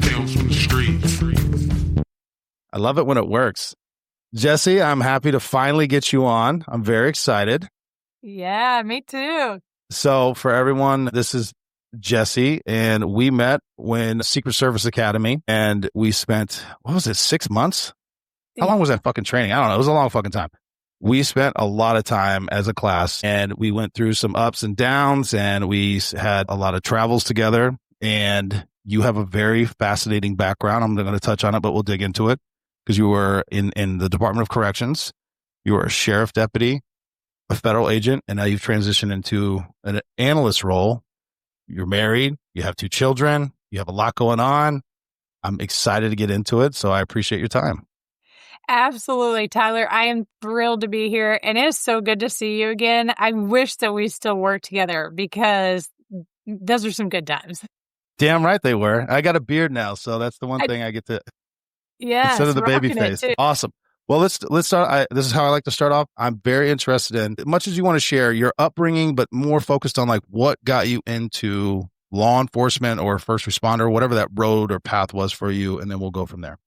Tales from the streets. I love it when it works. Jessi, I'm happy to finally get you on. I'm very excited. Yeah, me too. So for everyone, this is Jessi, and we met when Secret Service Academy, and we spent, 6 months? How long was that fucking training? I don't know. It was a long fucking time. We spent a lot of time as a class, and we went through some ups and downs, and we had a lot of travels together. And you have a very fascinating background. I'm not going to touch on it, but we'll dig into it, because you were in the Department of Corrections. You were a sheriff deputy, a federal agent, and now you've transitioned into an analyst role. You're married. You have 2 children. You have a lot going on. I'm excited to get into it, so I appreciate your time. Absolutely, Tyler. I am thrilled to be here, and it is so good to see you again. I wish that we still worked together, because those are some good times. Damn right they were. I got a beard now, so that's the one thing I get to. Yeah, Instead of the baby face. Awesome. Well, let's start. This is how I like to start off. I'm very interested in, as much as you want to share your upbringing, but more focused on like what got you into law enforcement or first responder, whatever that road or path was for you, and then we'll go from there.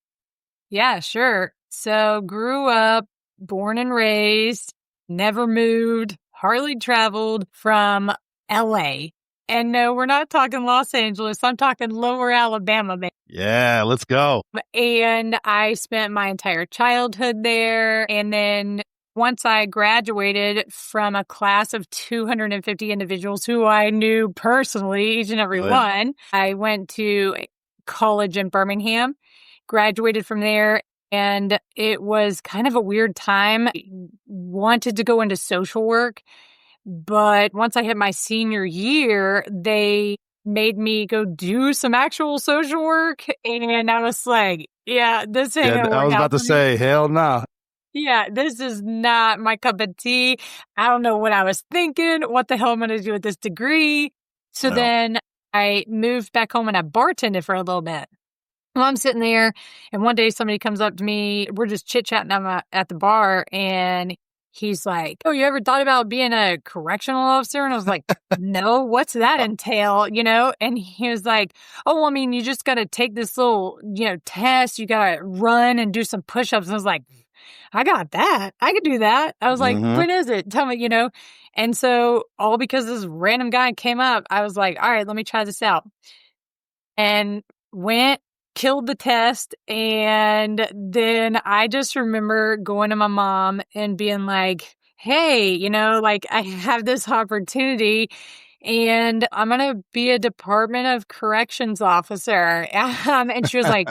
Yeah, sure. So grew up, born and raised, never moved, hardly traveled from LA. And no, we're not talking Los Angeles. I'm talking Lower Alabama. Yeah, let's go. And I spent my entire childhood there. And then once I graduated from a class of 250 individuals who I knew personally, each and every one, I went to college in Birmingham, graduated from there. And it was kind of a weird time. Wanted to go into social work. But once I hit my senior year, they made me go do some actual social work. And I was like, yeah, this ain't gonna work out. I was about to say, hell no. Yeah, this is not my cup of tea. I don't know what I was thinking. What the hell am I going to do with this degree? So then I moved back home and I bartended for a little bit. Well, I'm sitting there, and one day somebody comes up to me. We're just chit-chatting at the bar, and he's like, oh, you ever thought about being a correctional officer? And I was like, no, what's that entail? And he was like, oh, well, I mean, you just got to take this little, test. You got to run and do some push-ups. And I was like, I got that. I could do that. I was like, when is it? Tell me, And so all because this random guy came up, I was like, all right, let me try this out. And went, killed the test. And then I just remember going to my mom and being like, hey, I have this opportunity and I'm going to be a Department of Corrections officer. And she was like,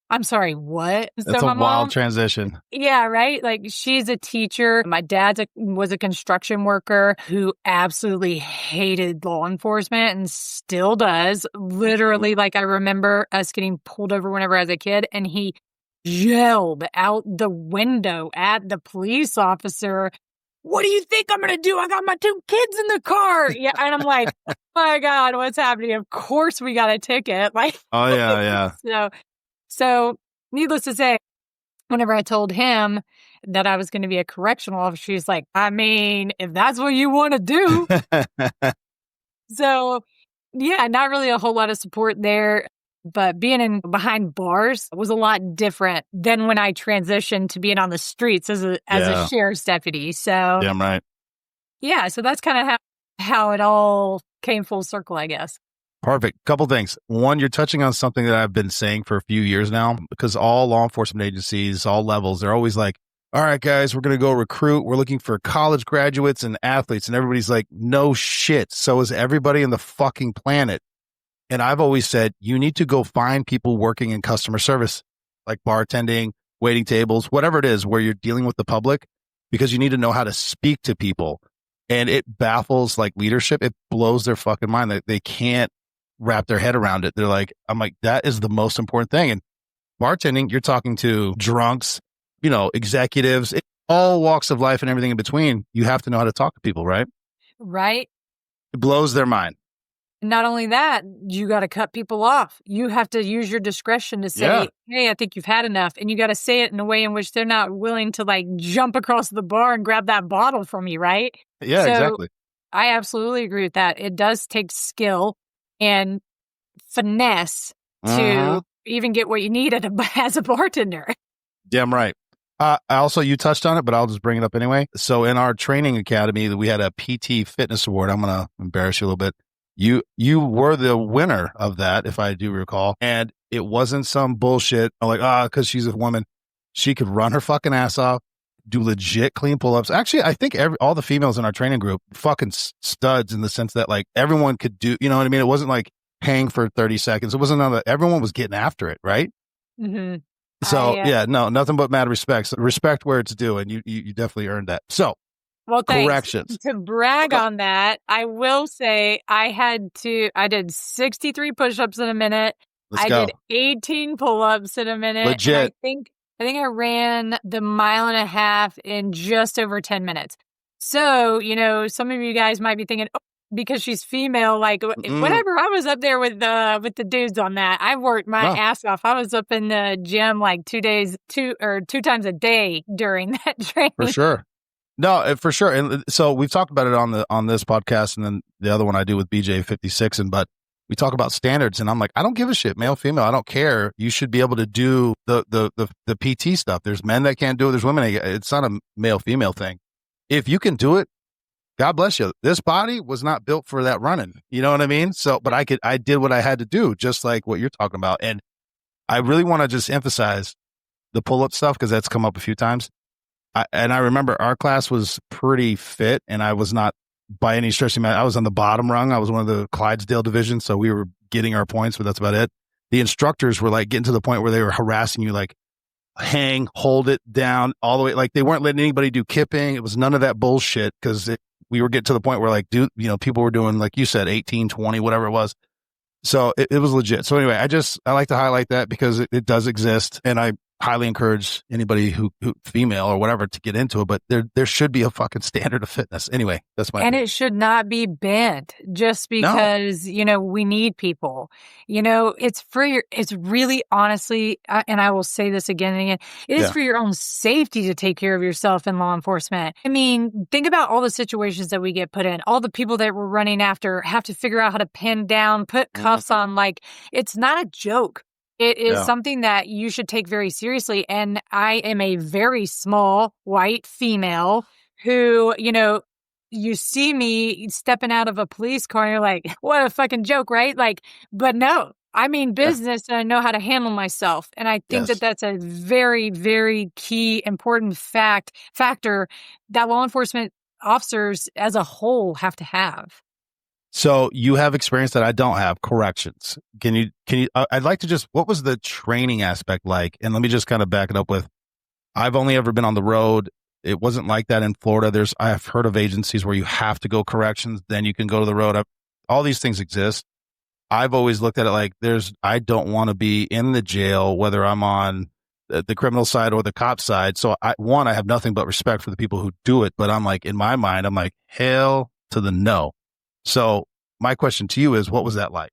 I'm sorry, what? That's a wild transition. Yeah, right? Like, she's a teacher. My dad was a construction worker who absolutely hated law enforcement and still does. Literally, I remember us getting pulled over whenever I was a kid, and he yelled out the window at the police officer, what do you think I'm going to do? I got my 2 kids in the car. Yeah, and I'm like, oh my God, what's happening? Of course we got a ticket. Oh, yeah. So needless to say, whenever I told him that I was going to be a correctional officer, he's like, I mean, if that's what you want to do. So, yeah, not really a whole lot of support there. But being behind bars was a lot different than when I transitioned to being on the streets as a sheriff's deputy. So, damn right. Yeah, so that's kind of how it all came full circle, I guess. Perfect. Couple things. One, you're touching on something that I've been saying for a few years now, because all law enforcement agencies, all levels, they're always like, all right, guys, we're going to go recruit. We're looking for college graduates and athletes. And everybody's like, no shit. So is everybody in the fucking planet. And I've always said, you need to go find people working in customer service, like bartending, waiting tables, whatever it is, where you're dealing with the public, because you need to know how to speak to people. And it baffles leadership. It blows their fucking mind that they can't wrap their head around it. They're like, I'm like, that is the most important thing. And bartending, you're talking to drunks, executives, all walks of life and everything in between. You have to know how to talk to people, right? Right. It blows their mind. Not only that, you got to cut people off. You have to use your discretion to say, hey, I think you've had enough. And you got to say it in a way in which they're not willing to jump across the bar and grab that bottle from you, right? Yeah, exactly. I absolutely agree with that. It does take skill and finesse to even get what you need as a bartender. Damn right. Also, you touched on it, but I'll just bring it up anyway. So in our training academy, we had a PT fitness award. I'm going to embarrass you a little bit. You were the winner of that, if I do recall. And it wasn't some bullshit like, because she's a woman. She could run her fucking ass off, do legit clean pull-ups. Actually, I think all the females in our training group fucking studs in the sense that like everyone could do, you know what I mean? It wasn't like hang for 30 seconds. It wasn't everyone was getting after it, right? Mm-hmm. So no, nothing but mad respect. Respect where it's due, and you definitely earned that. So, well, thanks. Corrections. To brag on that, I will say I did 63 push-ups in a minute. Let's go. Did 18 pull-ups in a minute. Legit. And I think I ran the 1.5 miles in just over 10 minutes. So, some of you guys might be thinking, because she's female, like whatever. I was up there with the dudes on that. I worked my ass off. I was up in the gym like 2 times a day during that training. For sure. No, for sure. And so we've talked about it on this podcast, and then the other one I do with BJ 56. But we talk about standards, and I'm like, I don't give a shit, male, female. I don't care. You should be able to do the PT stuff. There's men that can't do it. There's women. It's not a male female thing. If you can do it, God bless you. This body was not built for that running. You know what I mean? So, but I did what I had to do, just like what you're talking about. And I really want to just emphasize the pull-up stuff because that's come up a few times. I remember our class was pretty fit, and I was not by any stretch of I was on the bottom rung. I was one of the Clydesdale division, so we were getting our points, but that's about it. The instructors were like getting to the point where they were harassing you, like hang, hold it down all the way. Like they weren't letting anybody do kipping. It was none of that bullshit because we were getting to the point where like, people were doing, like you said, 18, 20, whatever it was. So it was legit. So anyway, I like to highlight that because it does exist, and I highly encourage anybody who female or whatever to get into it, but there should be a fucking standard of fitness. Anyway, that's my opinion. It should not be bent just because, we need people. It's really honestly, and I will say this again and again, it is for your own safety to take care of yourself in law enforcement. I mean, think about all the situations that we get put in, all the people that we're running after have to figure out how to pin down, put cuffs on. Like, it's not a joke. It is something that you should take very seriously. And I am a very small white female who, you see me stepping out of a police car and you're like, what a fucking joke, right? Like, but no, I mean business and I know how to handle myself. And I think that that's a very, very key, important factor that law enforcement officers as a whole have to have. So you have experience that I don't have, corrections. Can you, I'd like to what was the training aspect like? And let me just kind of back it up with, I've only ever been on the road. It wasn't like that in Florida. I've heard of agencies where you have to go corrections, then you can go to the road. All these things exist. I've always looked at it like I don't want to be in the jail, whether I'm on the criminal side or the cop side. So I have nothing but respect for the people who do it. But I'm like, in my mind, I'm like, hell to the no. So my question to you is, what was that like?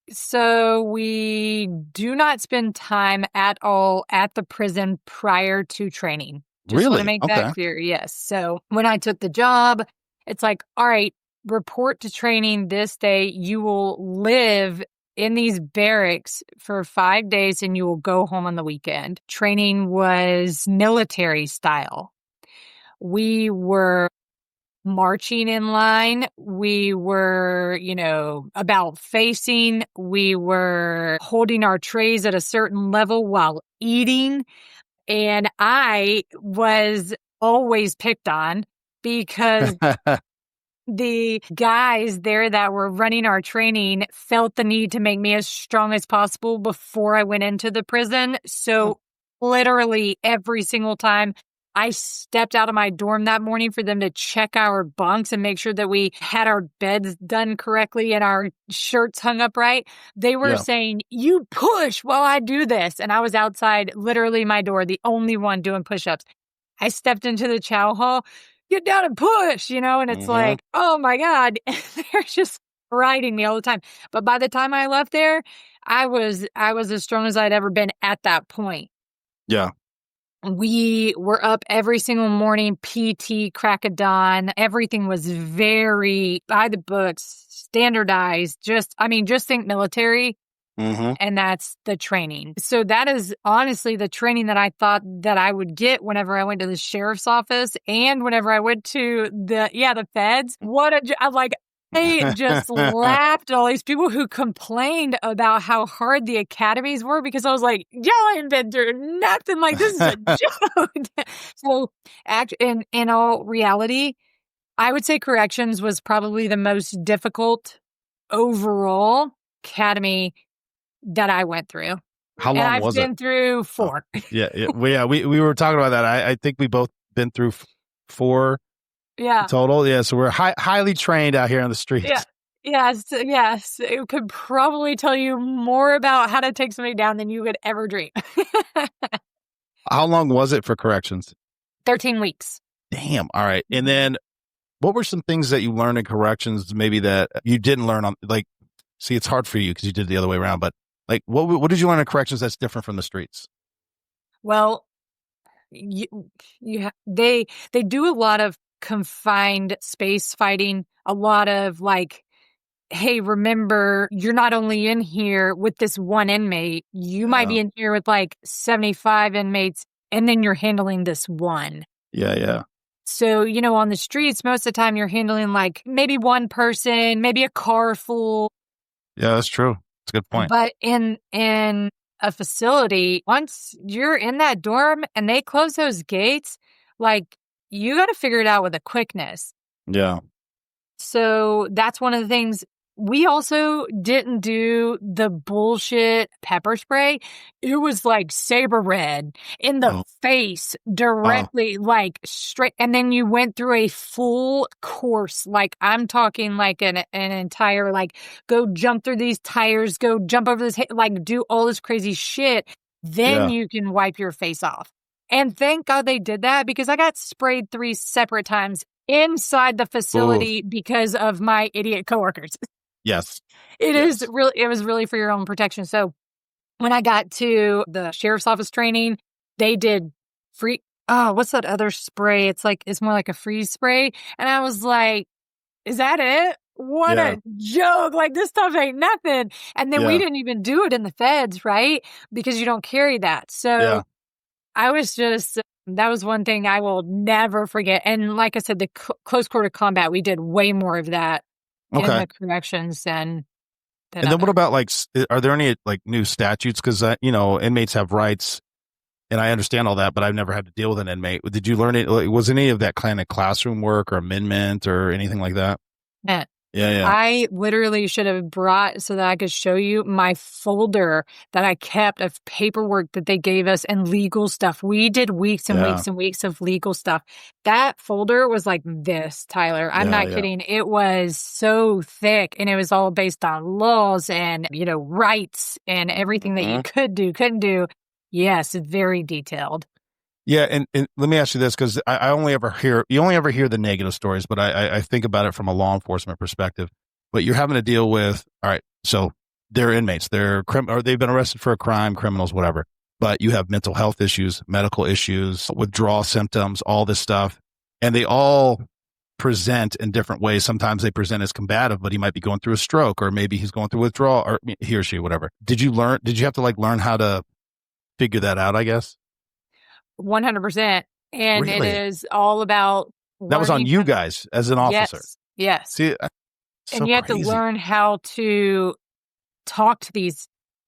So we do not spend time at all at the prison prior to training. Just want to make that clear. Yes. So when I took the job, it's like, all right, report to training this day. You will live in these barracks for 5 days and you will go home on the weekend. Training was military style. We were marching in line. We were, about facing. We were holding our trays at a certain level while eating. And I was always picked on because the guys there that were running our training felt the need to make me as strong as possible before I went into the prison. So literally every single time I stepped out of my dorm that morning for them to check our bunks and make sure that we had our beds done correctly and our shirts hung up right. They were saying, you push while I do this. And I was outside, literally my door, the only one doing push-ups. I stepped into the chow hall, get down and push, and it's like, oh my God, they're just riding me all the time. But by the time I left there, I was as strong as I'd ever been at that point. Yeah. We were up every single morning, PT, crack of dawn. Everything was very by the books, standardized. Just think military. Mm-hmm. And that's the training. So that is honestly the training that I thought that I would get whenever I went to the sheriff's office and whenever I went to the feds. I just laughed at all these people who complained about how hard the academies were because I was like, y'all ain't been through nothing. Like, this is a joke. So, in all reality, I would say corrections was probably the most difficult overall academy that I went through. How long I've was been it? through 4. We were talking about that. I think we both been through 4 total. Yeah, so we're highly trained out here on the streets. Yeah. Yes. It could probably tell you more about how to take somebody down than you could ever dream. How long was it for corrections? 13 weeks. Damn. All right. And then what were some things that you learned in corrections maybe that you didn't learn on, like, see, it's hard for you because you did it the other way around, but like, what did you learn in corrections that's different from the streets? Well, they do a lot of confined space fighting, a lot of like, hey, remember, you're not only in here with this one inmate, you might be in here with like 75 inmates, and then you're handling this one. Yeah. So, on the streets, most of the time you're handling like maybe one person, maybe a car full. Yeah, that's true. That's a good point. But in a facility, once you're in that dorm and they close those gates, like, you got to figure it out with a quickness. Yeah. So that's one of the things. We also didn't do the bullshit pepper spray. It was like saber red in the face directly, like straight. And then you went through a full course. Like, I'm talking like an entire, like, go jump through these tires, go jump over this, like, do all this crazy shit. Then you can wipe your face off. And thank God they did that because I got sprayed 3 separate times inside the facility because of my idiot coworkers. Yes. It was really for your own protection. So when I got to the sheriff's office training, they did what's that other spray? It's more like a freeze spray. And I was like, is that it? What a joke. Like, this stuff ain't nothing. And then we didn't even do it in the feds, right? Because you don't carry that. So I was just, that was one thing I will never forget. And like I said, the close quarter combat, we did way more of that in the corrections than and then what about, like, are there any, like, new statutes? Because, inmates have rights, and I understand all that, but I've never had to deal with an inmate. Did you learn it? Like, was any of that kind of classroom work or amendment or anything like that? Yeah. I literally should have brought so that I could show you my folder that I kept of paperwork that they gave us and legal stuff. We did weeks and weeks and weeks of legal stuff. That folder was like this, Tyler. I'm not kidding. It was so thick, and it was all based on laws and, rights and everything that you could do, couldn't do. Yes, very detailed. Yeah, and let me ask you this, because you only ever hear the negative stories, but I think about it from a law enforcement perspective. But you're having to deal with, all right, so they're inmates, or they've been arrested for a crime, criminals, whatever. But you have mental health issues, medical issues, withdrawal symptoms, all this stuff, and they all present in different ways. Sometimes they present as combative, but he might be going through a stroke, or maybe he's going through withdrawal, or he or she, whatever. Did you have to learn how to figure that out, I guess? 100%. And Really? it is all about that was on you guys as an officer. Yes. See, and you have to learn how to talk to these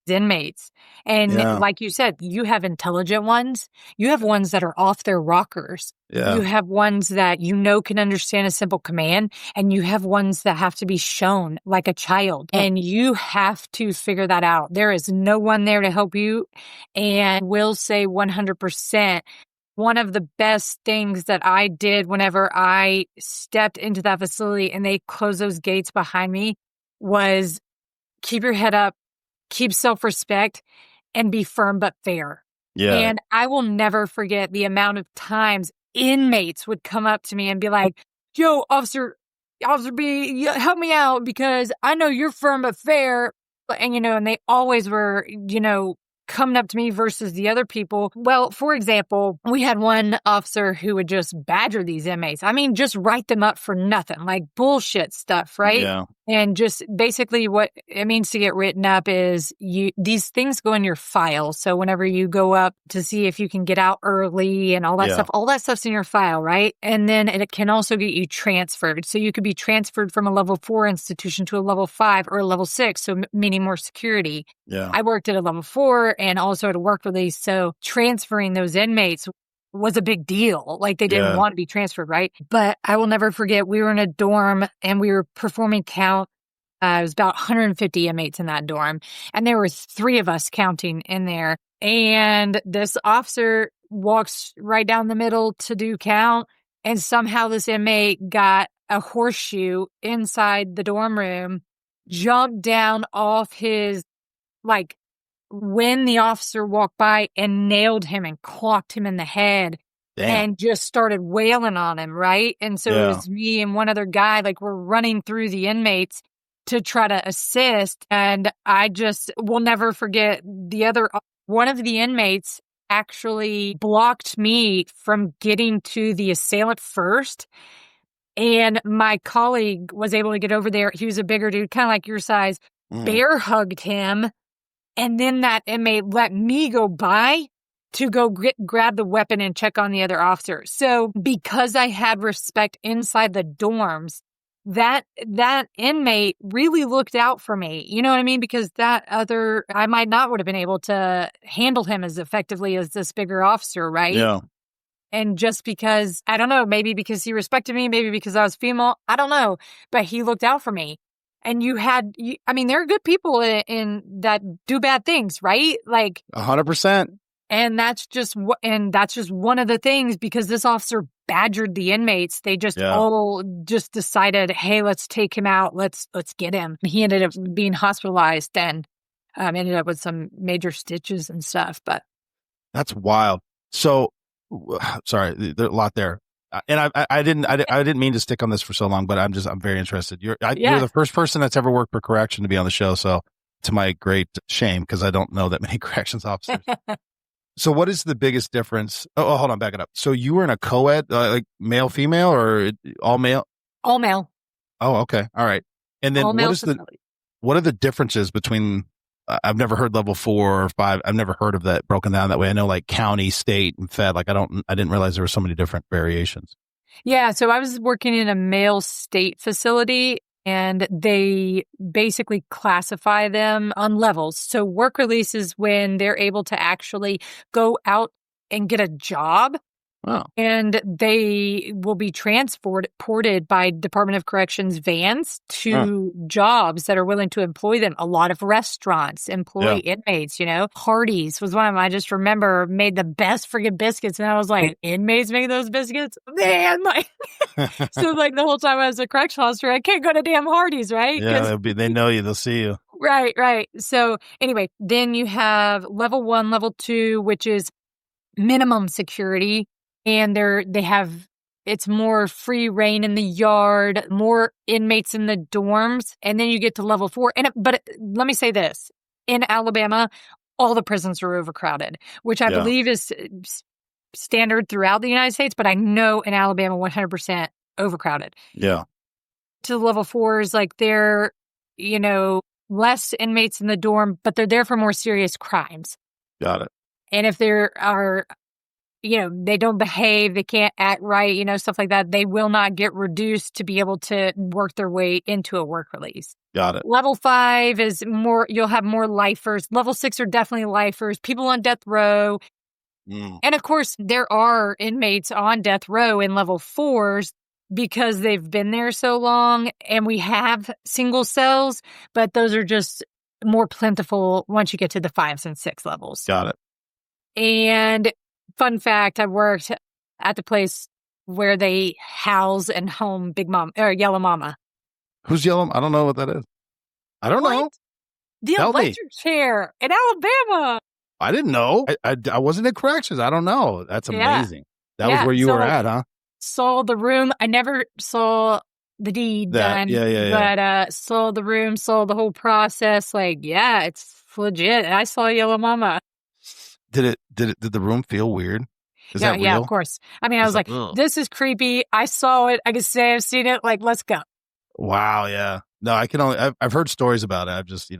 inmates. And like you said, you have intelligent ones. You have ones that are off their rockers. Yeah. You have ones that can understand a simple command. And you have ones that have to be shown like a child. And you have to figure that out. There is no one there to help you. And we'll say 100%. One of the best things that I did whenever I stepped into that facility and they closed those gates behind me was keep your head up, keep self-respect, and be firm but fair. Yeah. And I will never forget the amount of times inmates would come up to me and be like, yo, Officer B, help me out because I know you're firm but fair. And, and they always were, coming up to me versus the other people. Well, for example, we had one officer who would just badger these inmates. I mean, just write them up for nothing, like bullshit stuff, right? Yeah. And just basically what it means to get written up is these things go in your file. So whenever you go up to see if you can get out early and all that stuff, all that stuff's in your file, right? And then it can also get you transferred. So you could be transferred from a level 4 institution to a level 5 or a level 6, so meaning more security. Yeah. I worked at a level 4 and also at a work release. So transferring those inmates was a big deal. Like they didn't want to be transferred, right? But I will never forget, we were in a dorm and we were performing count. It was about 150 inmates in that dorm. And there were 3 of us counting in there. And this officer walks right down the middle to do count. And somehow this inmate got a horseshoe inside the dorm room, jumped down off his, like, when the officer walked by and nailed him and clocked him in the head. Damn. And just started wailing on him, right? And so it was me and one other guy, like we're running through the inmates to try to assist. And I just will never forget one of the inmates actually blocked me from getting to the assailant first. And my colleague was able to get over there. He was a bigger dude, kind of like your size, bear hugged him. And then that inmate let me go by to go grab the weapon and check on the other officer. So because I had respect inside the dorms, that inmate really looked out for me. You know what I mean? Because I might not would have been able to handle him as effectively as this bigger officer, right? Yeah. And just because, I don't know, maybe because he respected me, maybe because I was female, I don't know, but he looked out for me. And I mean, there are good people in that do bad things, right? Like 100%. And that's just one of the things, because this officer badgered the inmates. They just all just decided, hey, let's take him out. Let's get him. He ended up being hospitalized and ended up with some major stitches and stuff. But that's wild. So, sorry, there's a lot there. And I didn't mean to stick on this for so long, but I'm very interested. You're the first person that's ever worked for correction to be on the show. So to my great shame, because I don't know that many corrections officers. So what is the biggest difference? Oh, hold on, back it up. So you were in a co-ed, like male, female, or all male? All male. Oh, okay. All right. And then what are the differences between, I've never heard level 4 or 5. I've never heard of that broken down that way. I know like county, state, and fed. Like I didn't realize there were so many different variations. Yeah. So I was working in a male state facility, and they basically classify them on levels. So work release is when they're able to actually go out and get a job. Wow. And they will be transported by Department of Corrections vans to jobs that are willing to employ them. A lot of restaurants employ inmates, Hardee's was one of them. I just remember made the best friggin' biscuits. And I was like, inmates make those biscuits? Man, like, so like the whole time I was a correctional officer, I can't go to damn Hardee's, right? Yeah, they know you, they'll see you. Right. So anyway, then you have level 1, level 2, which is minimum security. And it's more free reign in the yard, more inmates in the dorms. And then you get to level 4. But let me say this. In Alabama, all the prisons are overcrowded, which I believe is standard throughout the United States. But I know in Alabama, 100% overcrowded. Yeah. To level 4 is like they're, less inmates in the dorm, but they're there for more serious crimes. Got it. And if there are... they don't behave, they can't act right, stuff like that, they will not get reduced to be able to work their way into a work release. Got it. Level 5 is you'll have more lifers. Level 6 are definitely lifers, people on death row. And of course, there are inmates on death row in level 4s because they've been there so long, and we have single cells, but those are just more plentiful once you get to the 5s and 6 levels. Got it. And fun fact, I worked at the place where they house and home Big Mom or Yellow Mama. Who's Yellow? I don't know what that is. I don't know. The electric chair in Alabama. I didn't know. I wasn't in corrections. I don't know. That's amazing. That was where you were at, huh? Saw the room. I never saw the deed done. But saw the room, saw the whole process. Like, it's legit. I saw Yellow Mama. Did the room feel weird? Is that Yeah, real? of course. I mean, I It's was like, ugh. this is creepy. I saw it. I can say I've seen it. Like, let's go. Wow. Yeah. No, I've heard stories about it. I've just,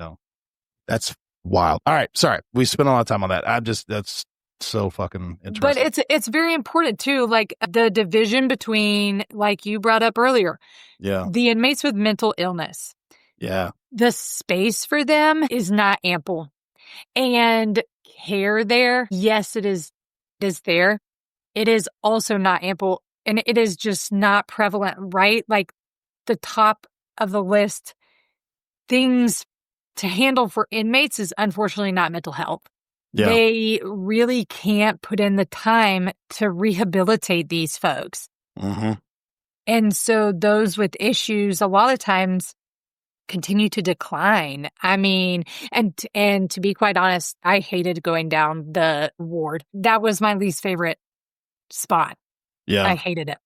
that's wild. All right. Sorry. We spent a lot of time on that. that's so fucking But interesting. it's very important too, like the division between, like you brought up earlier, Yeah. the inmates with mental illness. Yeah. The space for them is not ample. And care there, yes, it is there. It is also not ample, and it is just not prevalent, right? Like the top of the list things to handle for inmates is unfortunately not mental health. Yeah. They really can't put in the time to rehabilitate these folks. Mm-hmm. And so those with issues a lot of times continue to decline. I mean, and to be quite honest, I hated going down the ward. That was my least favorite spot. Yeah. I hated it.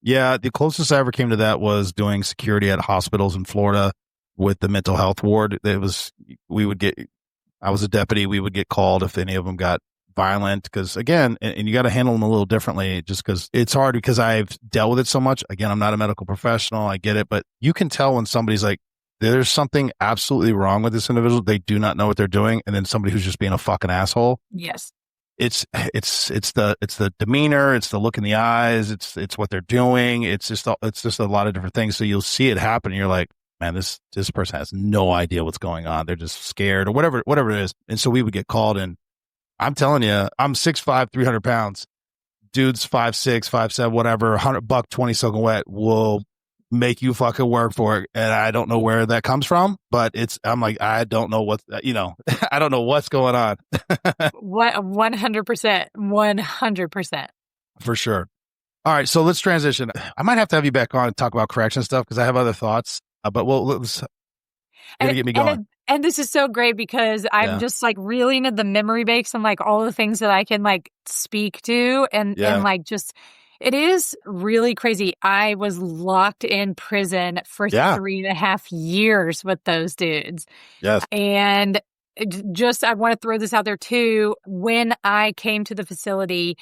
Yeah. The closest I ever came to that was doing security at hospitals in Florida with the mental health ward. I was a deputy. We would get called if any of them got violent because, again, and you got to handle them a little differently just because it's hard because I've dealt with it so much. Again, I'm not a medical professional. I get it. But you can tell when somebody's like, there's something absolutely wrong with this individual. They do not know what they're doing. And then somebody who's just being a fucking asshole. Yes. It's the demeanor. It's the look in the eyes. It's what they're doing. It's just a lot of different things. So you'll see it happen. And you're like, man, this person has no idea what's going on. They're just scared or whatever it is. And so we would get called, and I'm telling you, I'm 6'5", 300 pounds. Dude's 5'6", 5'7", whatever, $100 20 soaking wet will make you fucking work for it. And I don't know where that comes from, but I'm like, I don't know I don't know what's going on. What 100%, 100%. For sure. All right. So let's transition. I might have to have you back on and talk about correction stuff because I have other thoughts. But let's get me going. And this is so great because I'm just like reeling in the memory banks and like all the things that I can like speak to and like just, it is really crazy. I was locked in prison for 3.5 years with those dudes. Yes. And I want to throw this out there too. When I came to the facility,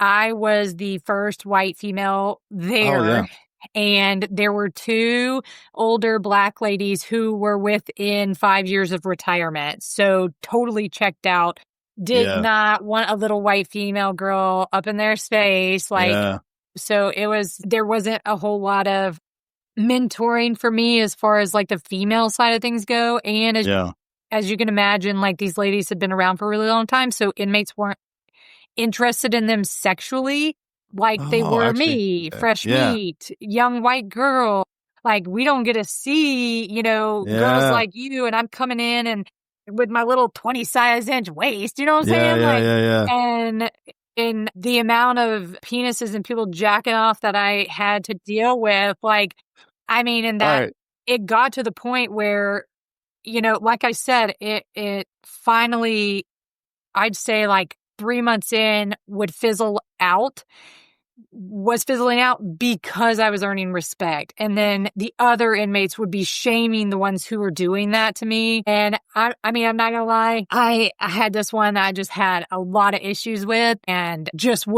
I was the first white female there. Oh, yeah. And there were 2 older Black ladies who were within 5 years of retirement. So totally checked out. Did not want a little white female girl up in their space. So there wasn't a whole lot of mentoring for me as far as like the female side of things go. And as you can imagine, like these ladies had been around for a really long time. So inmates weren't interested in them sexually. Like they were me, fresh meat, young white girl. Like we don't get to see, girls like you. And I'm coming in and with my little 20 size inch waist, you know what I'm saying? And in the amount of penises and people jacking off that I had to deal with, like, I mean, and that it got to the point where, like I said, it finally, I'd say like 3 months in was fizzling out because I was earning respect. And then the other inmates would be shaming the ones who were doing that to me. And I mean, I'm not gonna lie. I had this one that I just had a lot of issues with and just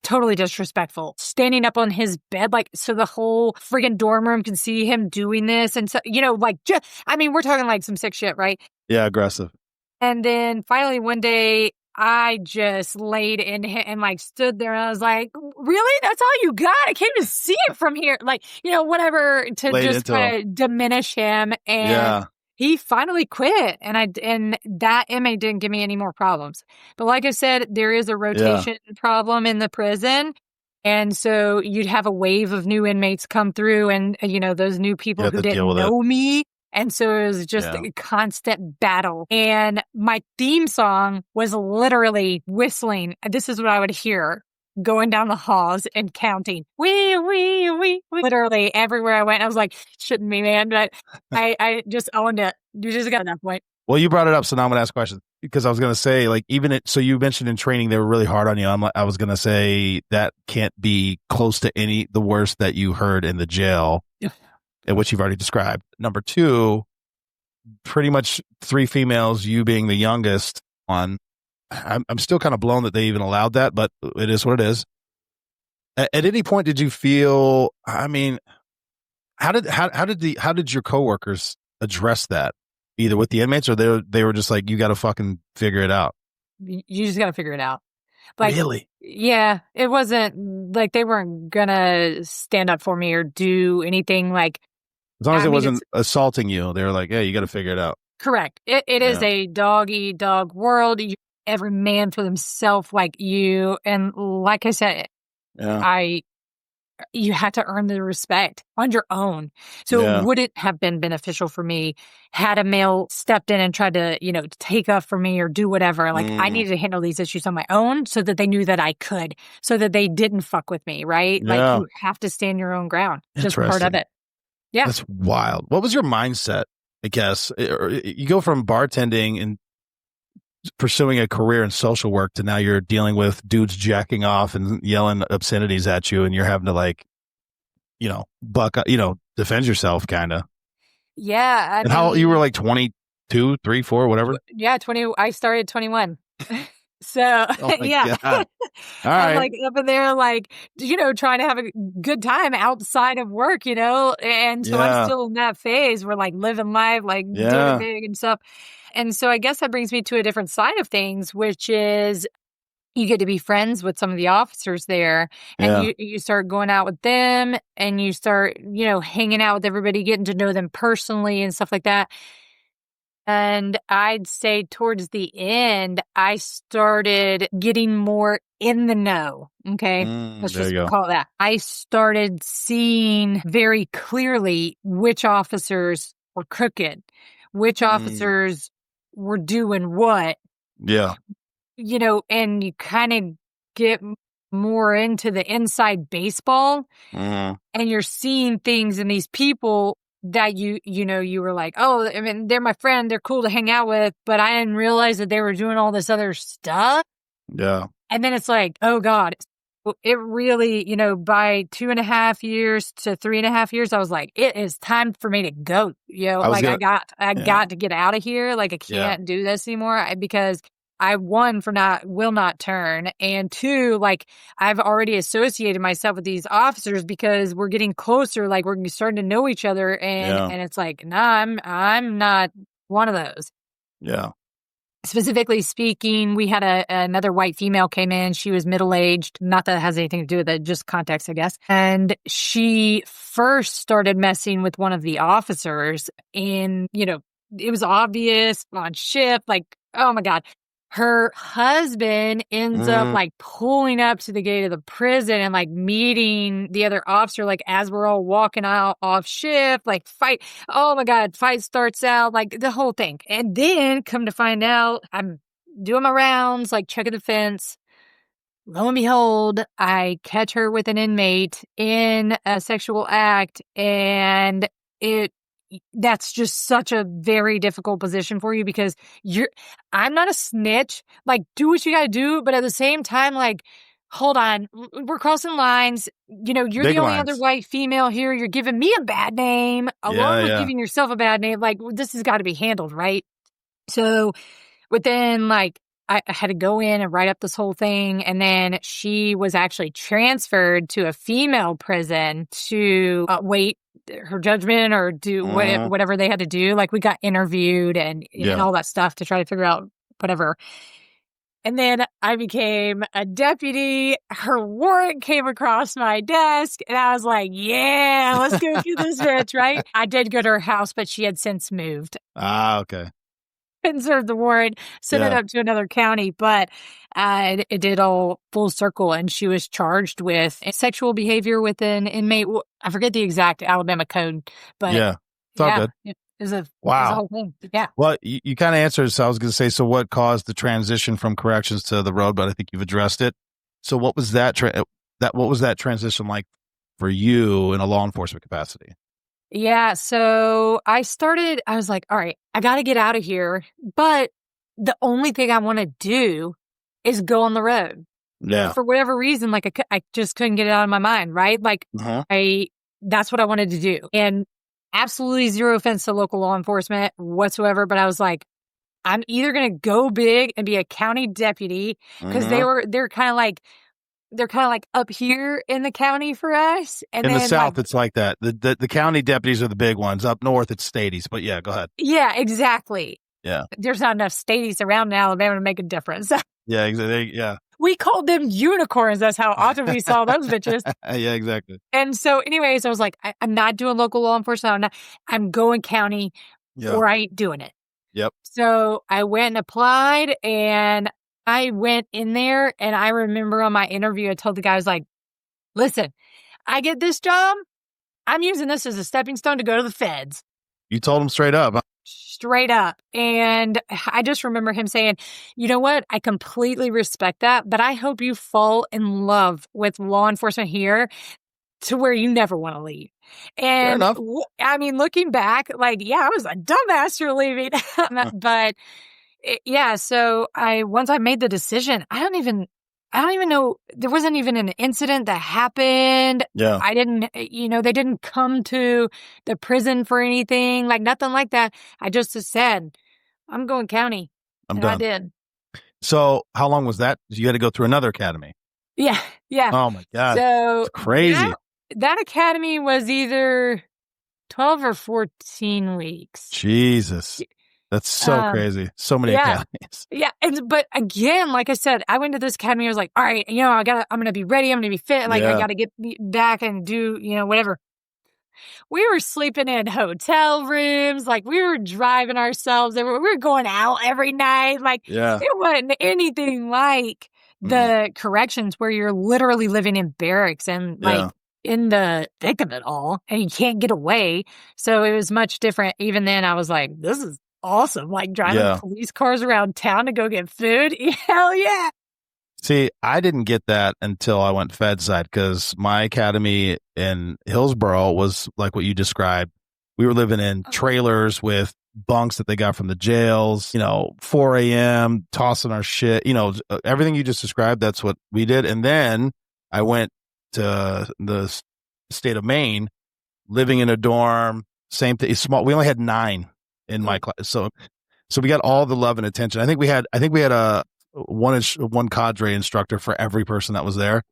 totally disrespectful. Standing up on his bed, like, so the whole friggin' dorm room can see him doing this. And so, we're talking like some sick shit, right? Yeah, aggressive. And then finally one day, I just laid in and like stood there and I was like, really? That's all you got? I can't even see it from here. Like, whatever to just kind of diminish him. And he finally quit. And that inmate didn't give me any more problems. But like I said, there is a rotation problem in the prison. And so you'd have a wave of new inmates come through and, those new people who didn't know me. And so it was just a constant battle. And my theme song was literally whistling. This is what I would hear going down the halls and counting. Wee. Literally everywhere I went, I was like, shouldn't be, man. But I just owned it. You just got to that point. Well, you brought it up, so now I'm going to ask questions. Because I was going to say, like, so you mentioned in training, they were really hard on you. I was going to say that can't be close to the worst that you heard in the jail. Which you've already described. Number 2, pretty much 3 females, you being the youngest, I'm still kind of blown that they even allowed that, but it is what it is. At any point, did you feel? I mean, how did your coworkers address that? Either with the inmates, or they were just like, you got to fucking figure it out. You just got to figure it out. Like, really? Yeah, it wasn't like they weren't gonna stand up for me or do anything like. As long as it wasn't assaulting you, they were like, "Hey, you got to figure it out." Correct. It is a dog-eat-dog world. Every man for themselves, like you, and like I said, you had to earn the respect on your own. So it wouldn't have been beneficial for me had a male stepped in and tried to, take up for me or do whatever. Like I needed to handle these issues on my own so that they knew that I could, so that they didn't fuck with me, right? Yeah. Like you have to stand your own ground. Just part of it. Yeah. That's wild. What was your mindset, I guess? You go from bartending and pursuing a career in social work to now you're dealing with dudes jacking off and yelling obscenities at you, and you're having to defend yourself kind of. Yeah. And how you were like 22, 3, 4, whatever? Yeah, 20. I started 21. So, yeah. God. All right. I'm like up in there, like, trying to have a good time outside of work, and so I'm still in that phase. We're like living life, like doing it big and stuff. And so I guess that brings me to a different side of things, which is you get to be friends with some of the officers there, and you start going out with them, and you start, hanging out with everybody, getting to know them personally and stuff like that. And I'd say towards the end, I started getting more in the know. Okay. Let's just call it that. I started seeing very clearly which officers were crooked, which officers were doing what. Yeah. And you kind of get more into the inside baseball, and you're seeing things in these people that you were like, oh, I mean, they're my friend, they're cool to hang out with, but I didn't realize that they were doing all this other stuff. Yeah. And then it's like, oh God, it really, by 2.5 years to 3.5 years, I was like, it is time for me to go. I got to get out of here. Like I can't do this anymore because I, one, will not turn. And two, like I've already associated myself with these officers because we're getting closer, like we're starting to know each other. And it's like, nah, I'm not one of those. Yeah. Specifically speaking, we had another white female came in. She was middle-aged. Not that it has anything to do with it, just context, I guess. And she first started messing with one of the officers. And, it was obvious on shift, like, oh my God. Her husband ends up like pulling up to the gate of the prison and like meeting the other officer, like as we're all walking out off shift, like fight. Oh my God, fight starts out, like the whole thing. And then come to find out, I'm doing my rounds, like checking the fence. Lo and behold, I catch her with an inmate in a sexual act, and that's just such a very difficult position for you because I'm not a snitch. Like, do what you gotta do, but at the same time, like, hold on, we're crossing lines. You're Big the only lines. other white female here. You're giving me a bad name along with giving yourself a bad name. Like, this has got to be handled, right? So within like, I had to go in and write up this whole thing. And then she was actually transferred to a female prison to wait her judgment or do whatever they had to do. Like we got interviewed and all that stuff to try to figure out whatever. And then I became a deputy. Her warrant came across my desk and I was like, yeah, let's go get this bitch, right? I did go to her house, but she had since moved. Ah, okay. Couldn't serve the warrant, sent it up to another county, but it did all full circle, and she was charged with sexual behavior with an inmate. I forget the exact Alabama code, but it's all good. It was a Wow. whole thing. Yeah. Well, you kind of answered. So I was going to say, so what caused the transition from corrections to the road? But I think you've addressed it. So what was that what was that transition like for you in a law enforcement capacity? Yeah, so I was like, all right, I got to get out of here. But the only thing I want to do is go on the road. Yeah. For whatever reason, like I just couldn't get it out of my mind, right? Like that's what I wanted to do. And absolutely zero offense to local law enforcement whatsoever. But I was like, I'm either going to go big and be a county deputy because they're kind of like up here in the county for us. And in then the South, it's like that. The county deputies are the big ones. Up north, it's stadies. But yeah, go ahead. Yeah, exactly. Yeah. There's not enough stadies around in Alabama to make a difference. Yeah, exactly. Yeah. We called them unicorns. That's how often we saw those bitches. Yeah, exactly. And so anyways, I was like, I'm not doing local law enforcement. I'm going county or I ain't doing it. Yep. So I went and applied and I went in there and I remember on my interview, I told the guy, I was like, listen, I get this job. I'm using this as a stepping stone to go to the feds. You told him straight up. Huh? Straight up. And I just remember him saying, you know what? I completely respect that, but I hope you fall in love with law enforcement here to where you never want to leave. And I mean, looking back, like, yeah, I was a dumbass for leaving. But yeah, so once I made the decision, I don't even know. There wasn't even an incident that happened. Yeah. I didn't, they didn't come to the prison for anything, like nothing like that. I just said, I'm going county. I'm done. I did. So how long was that? You had to go through another academy. Yeah. Yeah. Oh my God. So it's crazy. That academy was either 12 or 14 weeks. Jesus. That's so crazy. So many academies. Yeah. But again, like I said, I went to this academy. I was like, all right, I'm going to be ready. I'm going to be fit. Like I got to get back and do, whatever. We were sleeping in hotel rooms. Like we were driving ourselves. We were going out every night. Like it wasn't anything like the corrections where you're literally living in barracks and like in the thick of it all and you can't get away. So it was much different. Even then I was like, this is awesome. Like driving police cars around town to go get food. Hell yeah. See, I didn't get that until I went Fed side because my academy in Hillsboro was like what you described. We were living in trailers with bunks that they got from the jails, 4 a.m., tossing our shit, everything you just described. That's what we did. And then I went to the state of Maine, living in a dorm, same thing. Small. We only had 9 in my class. So we got all the love and attention. I think we had a one cadre instructor for every person that was there.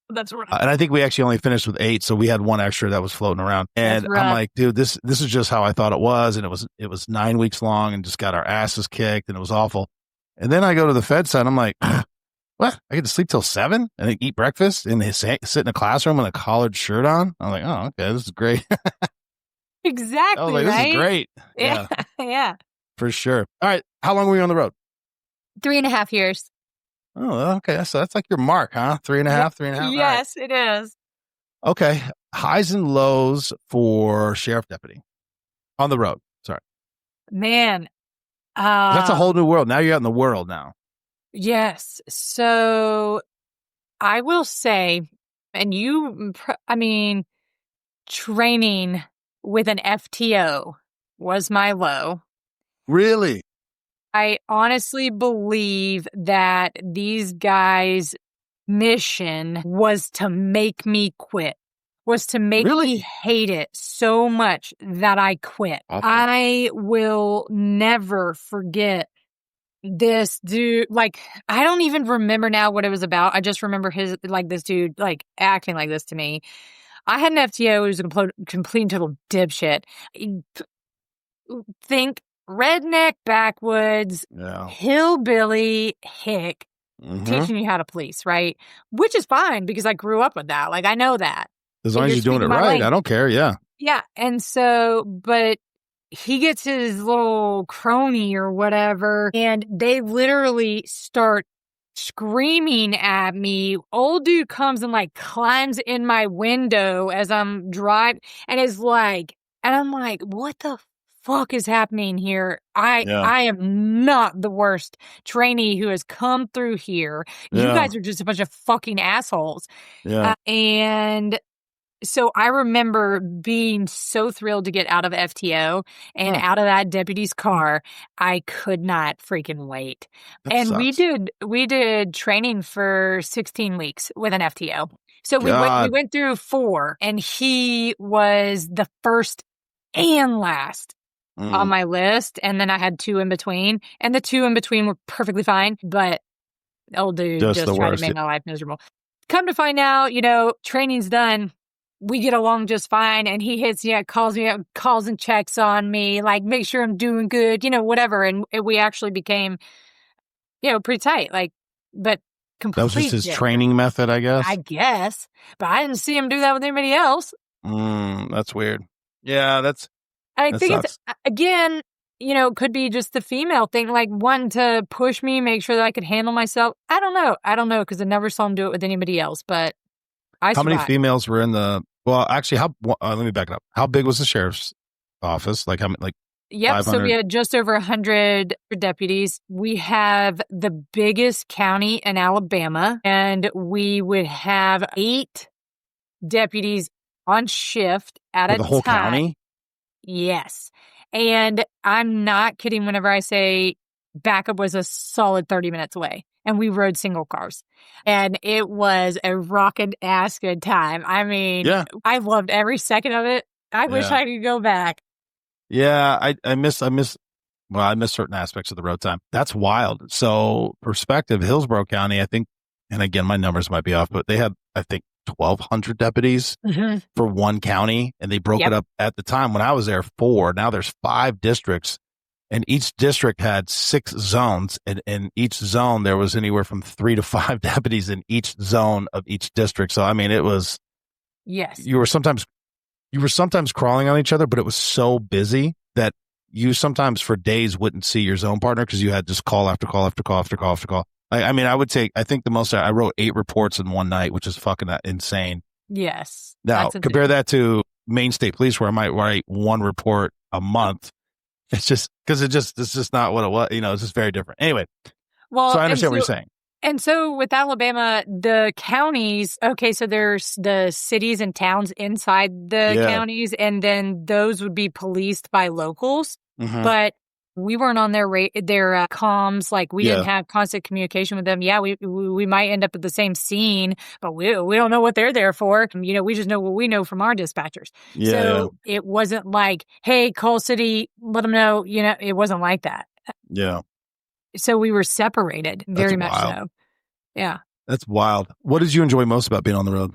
That's right. And I think we actually only finished with 8. So we had one extra that was floating around. And I'm like, dude, this is just how I thought it was. And it was 9 weeks long and just got our asses kicked and it was awful. And then I go to the Fed side. I'm like, what? I get to sleep till 7 and I eat breakfast and sit in a classroom with a collared shirt on. I'm like, oh, okay, this is great. Exactly. I was like, this is great. Yeah. Yeah. For sure. All right. How long were you on the road? 3.5 years. Oh, okay. So that's like your mark, huh? 3.5. Yes, it is. Okay. Highs and lows for sheriff deputy on the road. Sorry. Man. That's a whole new world. Now you're out in the world now. Yes. So I will say, and training with an FTO was my low. Really? I honestly believe that these guys' mission was to make me quit, was to make me hate it so much that I quit. Awesome. I will never forget this dude. Like, I don't even remember now what it was about. I just remember this dude, like, acting like this to me. I had an FTO who was a complete and total dipshit. Think redneck backwoods, hillbilly hick, teaching you how to police, right? Which is fine because I grew up with that. Like, I know that. As long as you're doing it right, I don't care. Yeah. Yeah. And so, but he gets his little crony or whatever, and they literally start screaming at me. Old dude comes and like climbs in my window as I'm driving and is like, and I'm like, what the fuck is happening here? I am not the worst trainee who has come through here. You guys are just a bunch of fucking assholes. Yeah. And so I remember being so thrilled to get out of FTO and out of that deputy's car. I could not freaking wait. And sucks. we did training for 16 weeks with an FTO. So we went through 4, and he was the first and last. on my list. And then I had 2 in between. And the 2 in between were perfectly fine. But old dude just tried to make my life miserable. Come to find out, training's done. We get along just fine. And he hits, calls me up, calls and checks on me, like, make sure I'm doing good, whatever. And we actually became, pretty tight. Like, but completely. That was just his training method, I guess. I guess. But I didn't see him do that with anybody else. That's weird. Yeah, I think it's, again, could be just the female thing, like wanting to push me, make sure that I could handle myself. I don't know, because I never saw him do it with anybody else, but How many females were in well, actually, let me back it up. How big was the sheriff's office? Like, how many, Yep, 500? So we had just over 100 deputies. We have the biggest county in Alabama, and we would have 8 deputies on shift at a time. The whole county? Yes. And I'm not kidding whenever I say backup was a solid 30 minutes away. And we rode single cars. And it was a rockin' ass good time. I mean, I loved every second of it. I wish I could go back. Yeah, I miss certain aspects of the road time. That's wild. So perspective, Hillsborough County, I think, and again, my numbers might be off, but they had, I think, 1,200 deputies for one county, and they broke it up at the time when I was there 4. Now there's 5 districts, and each district had 6 zones, and in each zone there was anywhere from 3 to 5 deputies in each zone of each district. So I mean, it was you were sometimes crawling on each other, but it was so busy that you sometimes for days wouldn't see your zone partner because you had just call after call after call after call after call. I mean, I think the most I wrote 8 reports in one night, which is fucking insane. Yes. Now, compare that to Maine State Police, where I might write 1 report a month. It's just because it's just not what it was. It's just very different. Anyway, so I understand what you're saying. And so with Alabama, the counties, okay, so there's the cities and towns inside the counties, and then those would be policed by locals. But we weren't on their comms. Like, we didn't have constant communication with them. Yeah, we might end up at the same scene, but we don't know what they're there for. We just know what we know from our dispatchers. So it wasn't like, hey, call city, let them know. It wasn't like that. Yeah. So we were separated very much so. Yeah. That's wild. What did you enjoy most about being on the road?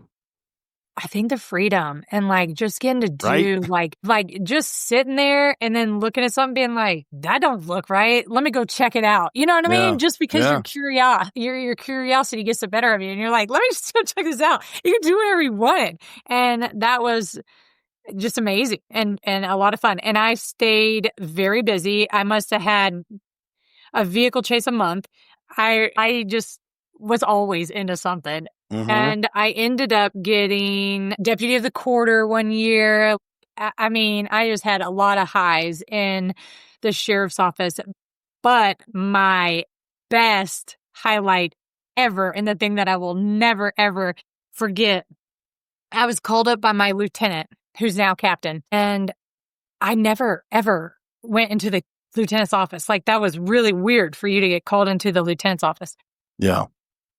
I think the freedom and like just getting to do like just sitting there and then looking at something being like, that don't look right. Let me go check it out. You know what I mean? Just because your curiosity gets the better of you and you're like, let me just go check this out. You can do whatever you wanted. And that was just amazing and a lot of fun. And I stayed very busy. I must have had a vehicle chase a month. I just was always into something. And I ended up getting deputy of the quarter one year. I mean, I just had a lot of highs in the sheriff's office. But my best highlight ever, and the thing that I will never, ever forget, I was called up by my lieutenant, who's now captain. And I never, ever went into the lieutenant's office. Like, that was really weird for you to get called into the lieutenant's office. Yeah.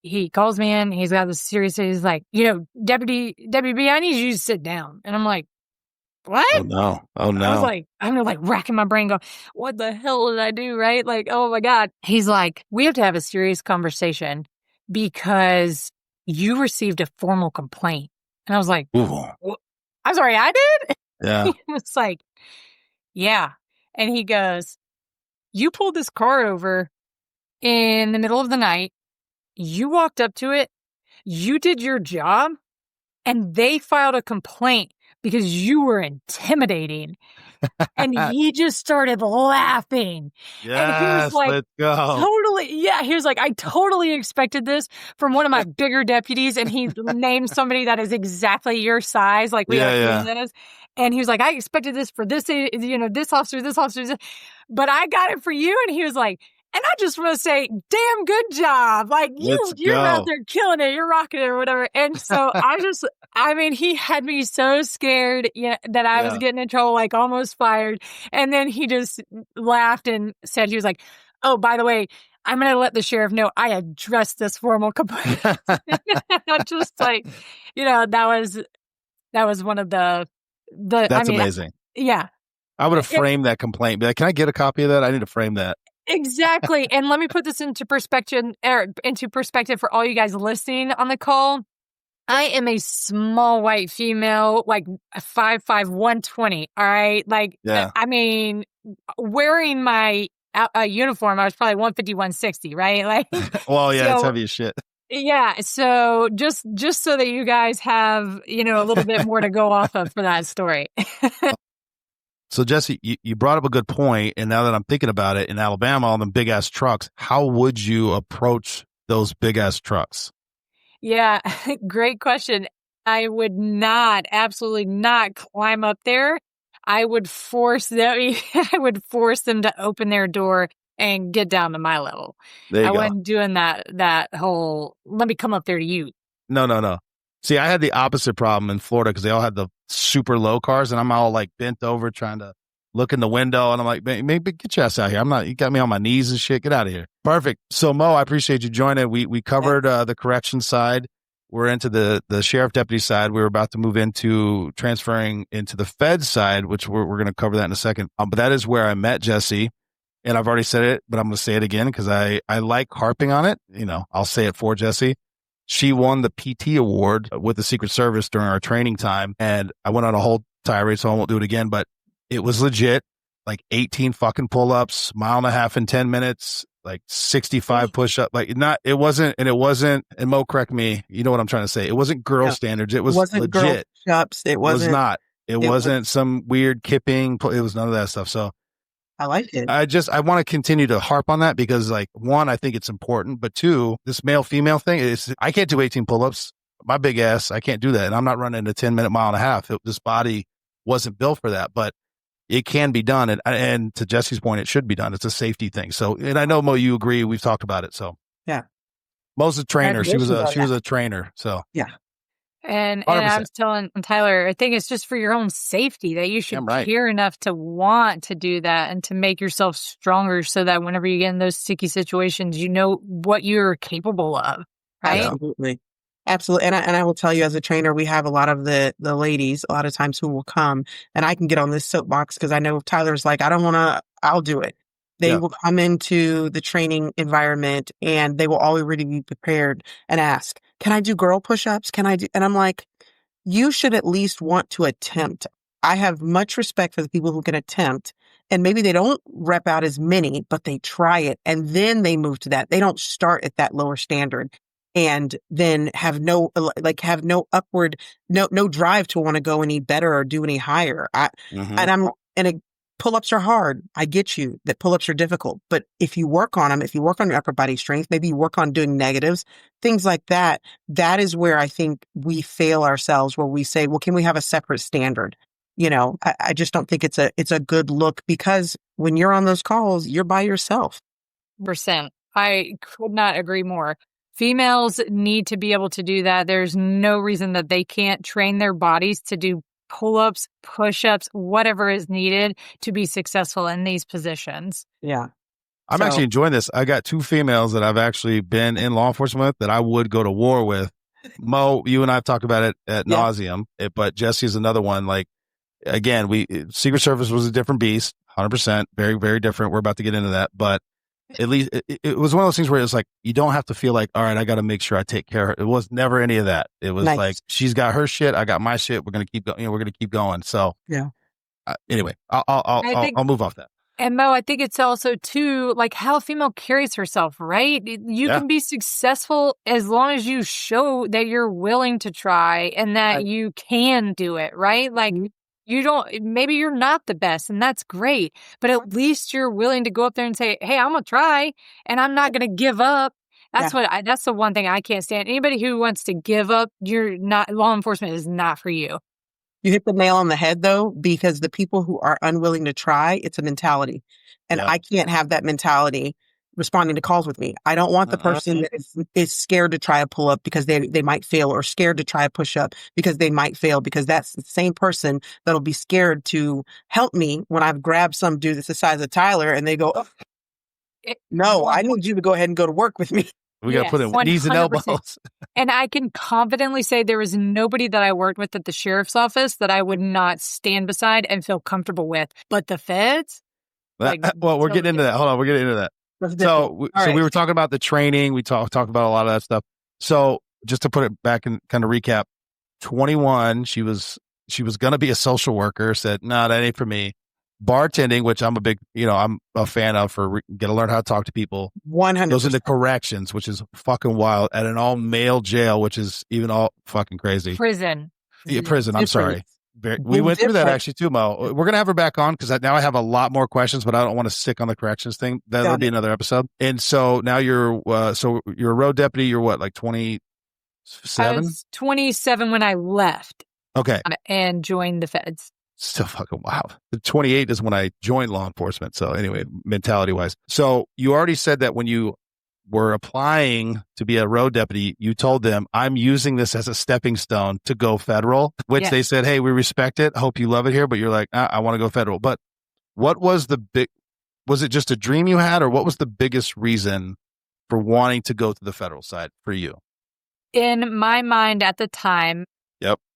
He calls me in. He's got this serious, he's like, Deputy B, I need you to sit down. And I'm like, what? Oh, no. I'm like racking my brain going, what the hell did I do? Right? Like, oh my God. He's like, we have to have a serious conversation because you received a formal complaint. And I was like, I'm sorry, I did? Yeah. He was like, yeah. And he goes, you pulled this car over in the middle of the night. You walked up to it, you did your job, and they filed a complaint because you were intimidating. And he just started laughing. Yes, and he was like, let's go. Totally. Yeah, he was like, I totally expected this from one of my bigger deputies. And he named somebody that is exactly your size. Like, we have minutes. And he was like, I expected this for this, this officer. But I got it for you. And he was like, and I just want to say, damn good job. Like, you're out there killing it. You're rocking it or whatever. And so he had me so scared that I was getting in trouble, like almost fired. And then he just laughed and said, he was like, oh, by the way, I'm going to let the sheriff know I addressed this formal complaint. Just like, that was one of the That's amazing. Yeah. I would have framed that complaint. Be like, can I get a copy of that? I need to frame that. Exactly. And let me put this into perspective for all you guys listening on the call. I am a small white female, like 5'5", 120. All right. Like, I mean, wearing my uniform, I was probably 150, 160, right? Like, well, yeah, it's heavy as shit. Yeah. So just so that you guys have, a little bit more to go off of for that story. So, Jessi, you brought up a good point, and now that I'm thinking about it, in Alabama, all them big-ass trucks, how would you approach those big-ass trucks? Yeah, great question. I would absolutely not climb up there. I would force them to open their door and get down to my level. I wasn't doing that whole, let me come up there to you. No. See, I had the opposite problem in Florida because they all had the super low cars, and I'm all like bent over trying to look in the window, and I'm like, maybe get your ass out here. You got me on my knees and shit. Get out of here. Perfect. So Mo, I appreciate you joining. We covered the correction side. We're into the sheriff deputy side. We're about to move into transferring into the Fed side, which we're going to cover that in a second. But that is where I met Jessi. And I've already said it, but I'm going to say it again because I like harping on it. I'll say it for Jessi. She won the PT award with the Secret Service during our training time. And I went on a whole tirade, so I won't do it again, but it was legit. Like 18 fucking pull-ups, mile and a half in 10 minutes, like 65 push-up. And Mo, correct me, you know what I'm trying to say. It wasn't girl standards. It wasn't legit. Girl push-ups. It was not. It wasn't some weird kipping. It was none of that stuff. So I like it. I want to continue to harp on that because, like, one, I think it's important, but two, this male-female thing I can't do 18 pull-ups. My big ass, I can't do that. And I'm not running a 10-minute mile and a half. This body wasn't built for that, but it can be done. And to Jessi's point, it should be done. It's a safety thing. So, and I know, Mo, you agree. We've talked about it. So yeah. Mo's a trainer. She was a trainer. So yeah. And I was telling Tyler, I think it's just for your own safety that you should care enough to want to do that and to make yourself stronger so that whenever you get in those sticky situations, you know what you're capable of, right? Absolutely. And I will tell you, as a trainer, we have a lot of the ladies a lot of times who will come, and I can get on this soapbox because I know Tyler's like, I'll do it. They will come into the training environment and they will already be prepared and ask, can I do girl push-ups? And I'm like, you should at least want to attempt. I have much respect for the people who can attempt, and maybe they don't rep out as many, but they try it and then they move to that. They don't start at that lower standard and then have no upward, no drive to want to go any better or do any higher. Pull-ups are hard. I get you that pull-ups are difficult, but if you work on them, if you work on your upper body strength, maybe you work on doing negatives, things like that, that is where I think we fail ourselves, where we say, well, can we have a separate standard? I just don't think it's a good look, because when you're on those calls, you're by yourself. %. I could not agree more. Females need to be able to do that. There's no reason that they can't train their bodies to do pull-ups, push-ups, whatever is needed to be successful in these positions. Yeah. I'm actually enjoying this. I got 2 females that I've actually been in law enforcement with that I would go to war with. Mo, you and I have talked about it at nauseum, but Jessi's another one. Like, again, Secret Service was a different beast, 100%, very, very different. We're about to get into that, but at least it was one of those things where it's like, you don't have to feel like, all right, I got to make sure I take care of her. It was never any of that. It was like, she's got her shit, I got my shit. We're going to keep going. We're going to keep going. So anyway, I'll move off that. And Mo, I think it's also too, like, how a female carries herself, right? You can be successful as long as you show that you're willing to try and that you can do it, right? Like, maybe you're not the best, and that's great, but at least you're willing to go up there and say, hey, I'm going to try and I'm not going to give up. That's that's the one thing I can't stand. Anybody who wants to give up, law enforcement is not for you. You hit the nail on the head, though, because the people who are unwilling to try, it's a mentality. And I can't have that mentality responding to calls with me. I don't want the person that is scared to try a pull-up because they might fail, or scared to try a push-up because they might fail, because that's the same person that'll be scared to help me when I've grabbed some dude that's the size of Tyler and they go, no, I need you to go ahead and go to work with me. We got to put in knees and 100%. elbows. And I can confidently say there was nobody that I worked with at the sheriff's office that I would not stand beside and feel comfortable with. But the feds? Well, we're getting into that. Hold on. We're getting into that. So we were talking about the training. We talked about a lot of that stuff. So just to put it back and kind of recap, 21, she was going to be a social worker, said, no, that ain't for me. Bartending, which I'm a big, I'm a fan of get to learn how to talk to people. 100%. Goes into corrections, which is fucking wild, at an all male jail, which is even all fucking crazy. Prison. Yeah, prison. I'm sorry. We went through that actually too, Mo. We're going to have her back on because now I have a lot more questions, but I don't want to stick on the corrections thing. That'll be another episode. And so now you're a road deputy. You're what, like 27? I was 27 when I left. Okay. And joined the feds. Still fucking wild. The 28 is when I joined law enforcement. So anyway, mentality wise. So you already said that when you were applying to be a road deputy, you told them, I'm using this as a stepping stone to go federal, which they said, hey, we respect it. Hope you love it here. But you're like, I want to go federal. But what was was it just a dream you had, or what was the biggest reason for wanting to go to the federal side for you? In my mind at the time,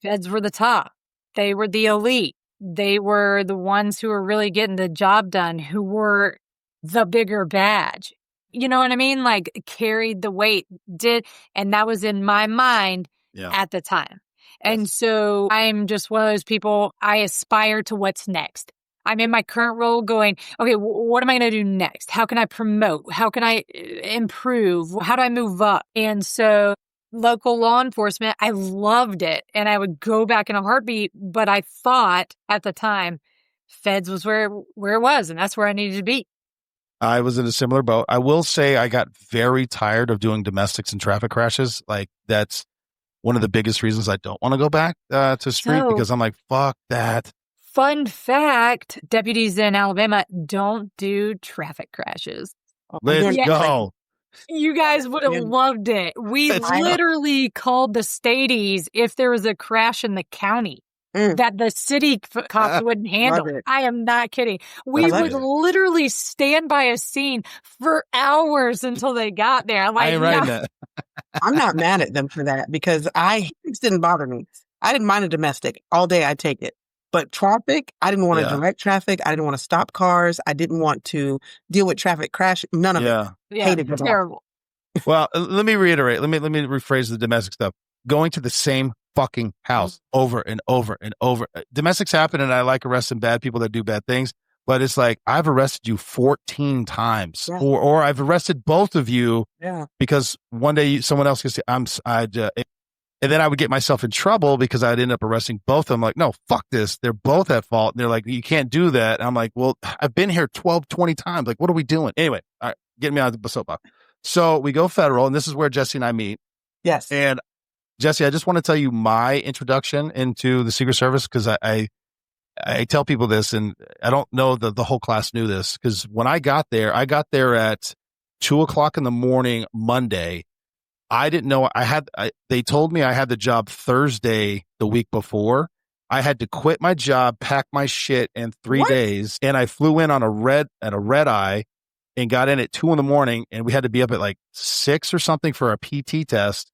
feds were the top. They were the elite. They were the ones who were really getting the job done, who were the bigger badge. You know what I mean? Like, carried the weight, and that was in my mind at the time. And so I'm just one of those people, I aspire to what's next. I'm in my current role going, okay, what am I going to do next? How can I promote? How can I improve? How do I move up? And so local law enforcement, I loved it. And I would go back in a heartbeat. But I thought at the time, feds was where it was. And that's where I needed to be. I was in a similar boat. I will say I got very tired of doing domestics and traffic crashes. Like, that's one of the biggest reasons I don't want to go back to street, because I'm like, fuck that. Fun fact, deputies in Alabama don't do traffic crashes. Let's go. You guys would have loved it. We literally called the stadies if there was a crash in the county that the city cops wouldn't handle. I am not kidding. We would literally stand by a scene for hours until they got there. Like, I ain't writing that. I'm not mad at them for that, because it didn't bother me. I didn't mind a domestic. All day I'd take it. But traffic, I didn't want to direct traffic. I didn't want to stop cars. I didn't want to deal with traffic crash. None of it. Hated it. Terrible. Well, let me reiterate. Let me rephrase the domestic stuff. Going to the same fucking house over and over and over. Domestics happen, and I like arresting bad people that do bad things. But it's like, I've arrested you 14 times, or I've arrested both of you because one day someone else gets and then I would get myself in trouble because I'd end up arresting both of them. Like, no, fuck this. They're both at fault. And they're like, you can't do that. And I'm like, well, I've been here 12, 20 times. Like, what are we doing? Anyway, all right, getting me out of the soapbox. So we go federal, and this is where Jessi and I meet. Yes. And Jessi, I just want to tell you my introduction into the Secret Service, because I tell people this, and I don't know that the whole class knew this, because when I got there at 2:00 in the morning, Monday. I didn't know they told me I had the job Thursday the week before. I had to quit my job, pack my shit in 3 days. And I flew in on a red eye and got in at 2 a.m. And we had to be up at like 6 or something for a PT test.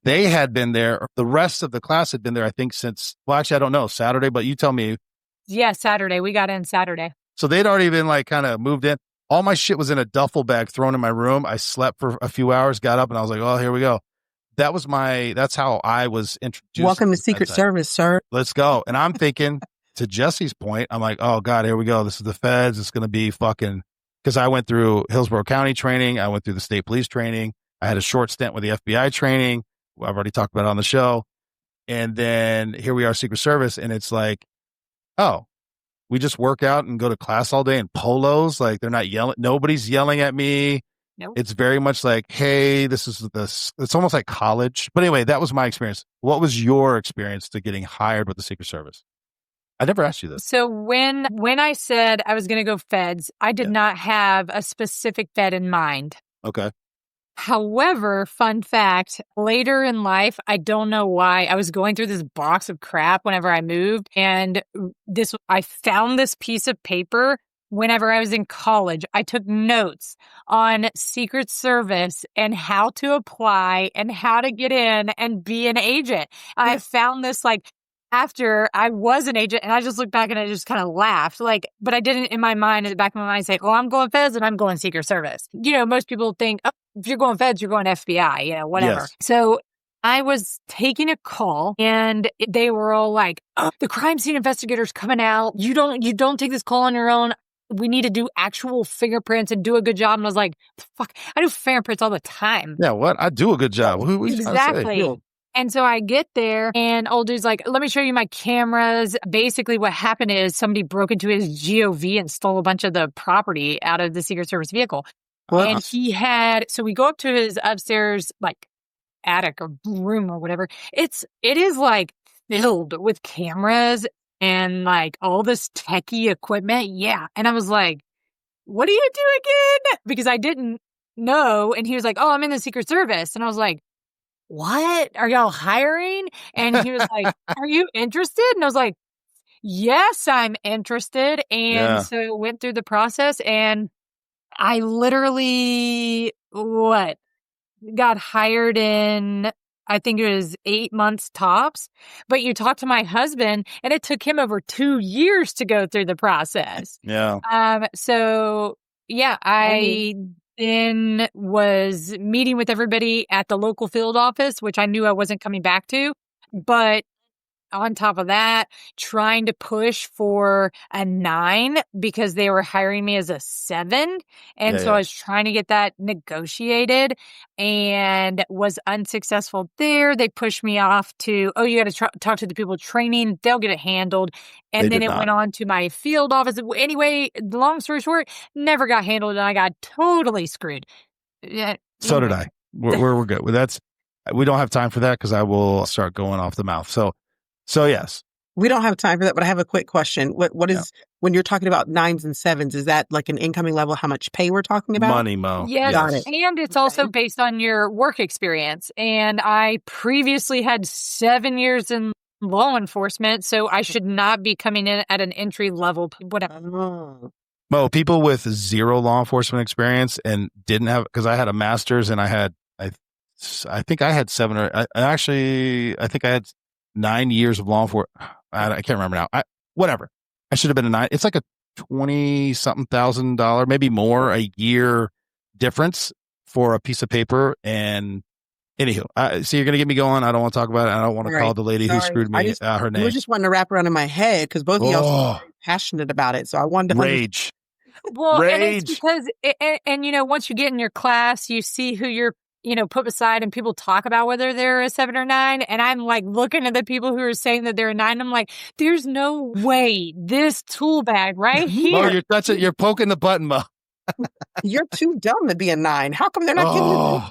They had been there. The rest of the class had been there, I think, since, well, actually, I don't know, Saturday, but you tell me. Yeah, Saturday. We got in Saturday. So they'd already been like kind of moved in. All my shit was in a duffel bag thrown in my room. I slept for a few hours, got up, and I was like, oh, here we go. That's how I was introduced. Welcome to Secret Service, sir. Let's go. And I'm thinking, to Jessi's point, I'm like, oh God, here we go. This is the feds. It's going to be fucking, because I went through Hillsborough County training. I went through the state police training. I had a short stint with the FBI training. I've already talked about it on the show. And then here we are, Secret Service. And it's like, oh, we just work out and go to class all day in polos. Like, they're not yelling. Nobody's yelling at me. Nope. It's very much like, hey, it's almost like college. But anyway, that was my experience. What was your experience to getting hired with the Secret Service? I never asked you this. So when I said I was going to go feds, I did not have a specific fed in mind. Okay. However, fun fact, later in life, I don't know why, I was going through this box of crap whenever I moved, and I found this piece of paper whenever I was in college, I took notes on Secret Service and how to apply and how to get in and be an agent. I found this after I was an agent, and I just looked back and I just kind of laughed. But I didn't in the back of my mind say, oh, I'm going feds and I'm going Secret Service. Most people think, oh, if you're going feds, you're going FBI, whatever. Yes. So I was taking a call and they were all like, oh, the crime scene investigator's coming out. You don't take this call on your own. We need to do actual fingerprints and do a good job. And I was like, fuck, I do fingerprints all the time. Yeah, what? I do a good job. Who exactly. And so I get there and old dude's like, let me show you my cameras. Basically what happened is somebody broke into his GOV and stole a bunch of the property out of the Secret Service vehicle. What? And so we go up to his upstairs, attic or room or whatever. It is filled with cameras and all this techie equipment. Yeah. And I was like, what do you do again? Because I didn't know. And he was like, oh, I'm in the Secret Service. And I was like, what? Are y'all hiring? And he was like, are you interested? And I was like, yes, I'm interested. And so went through the process and I literally, got hired in, I think it was 8 months tops. But you talk to my husband and it took him over 2 years to go through the process. Yeah. So yeah, I then was meeting with everybody at the local field office, which I knew I wasn't coming back to. But on top of that, trying to push for a 9 because they were hiring me as a 7. And I was trying to get that negotiated and was unsuccessful there. They pushed me off to, you got to talk to the people training. They'll get it handled. And then it went on to my field office. Anyway, the long story short, never got handled and I got totally screwed. Yeah. So did I. We're good. We don't have time for that because I will start going off the mouth. So yes. We don't have time for that, but I have a quick question. What is, when you're talking about 9s and 7s, is that like an incoming level, how much pay we're talking about? Money, Mo. Yes. Got it. And it's also based on your work experience. And I previously had 7 years in law enforcement, so I should not be coming in at an entry level, whatever. Mo, people with 0 law enforcement experience and didn't have, because I had a master's and I think I had 7 or, I think I had 9 years of law enforcement. I can't remember now. Whatever. I should have been a 9. It's like a $20-something thousand, maybe more a year difference for a piece of paper. And anywho, so you're going to get me going. I don't want to talk about it. I don't want to call the lady who screwed me her name. You were just wanting to wrap around in my head because both of y'all are very passionate about it. So I wanted to rage. Well, and it's because, once you get in your class, you see who you're put beside and people talk about whether they're a 7 or 9. And I'm looking at the people who are saying that they're a 9. I'm like, there's no way this tool bag right here. Mo, you're poking the button, Mo. You're too dumb to be a 9. How come they're not giving you?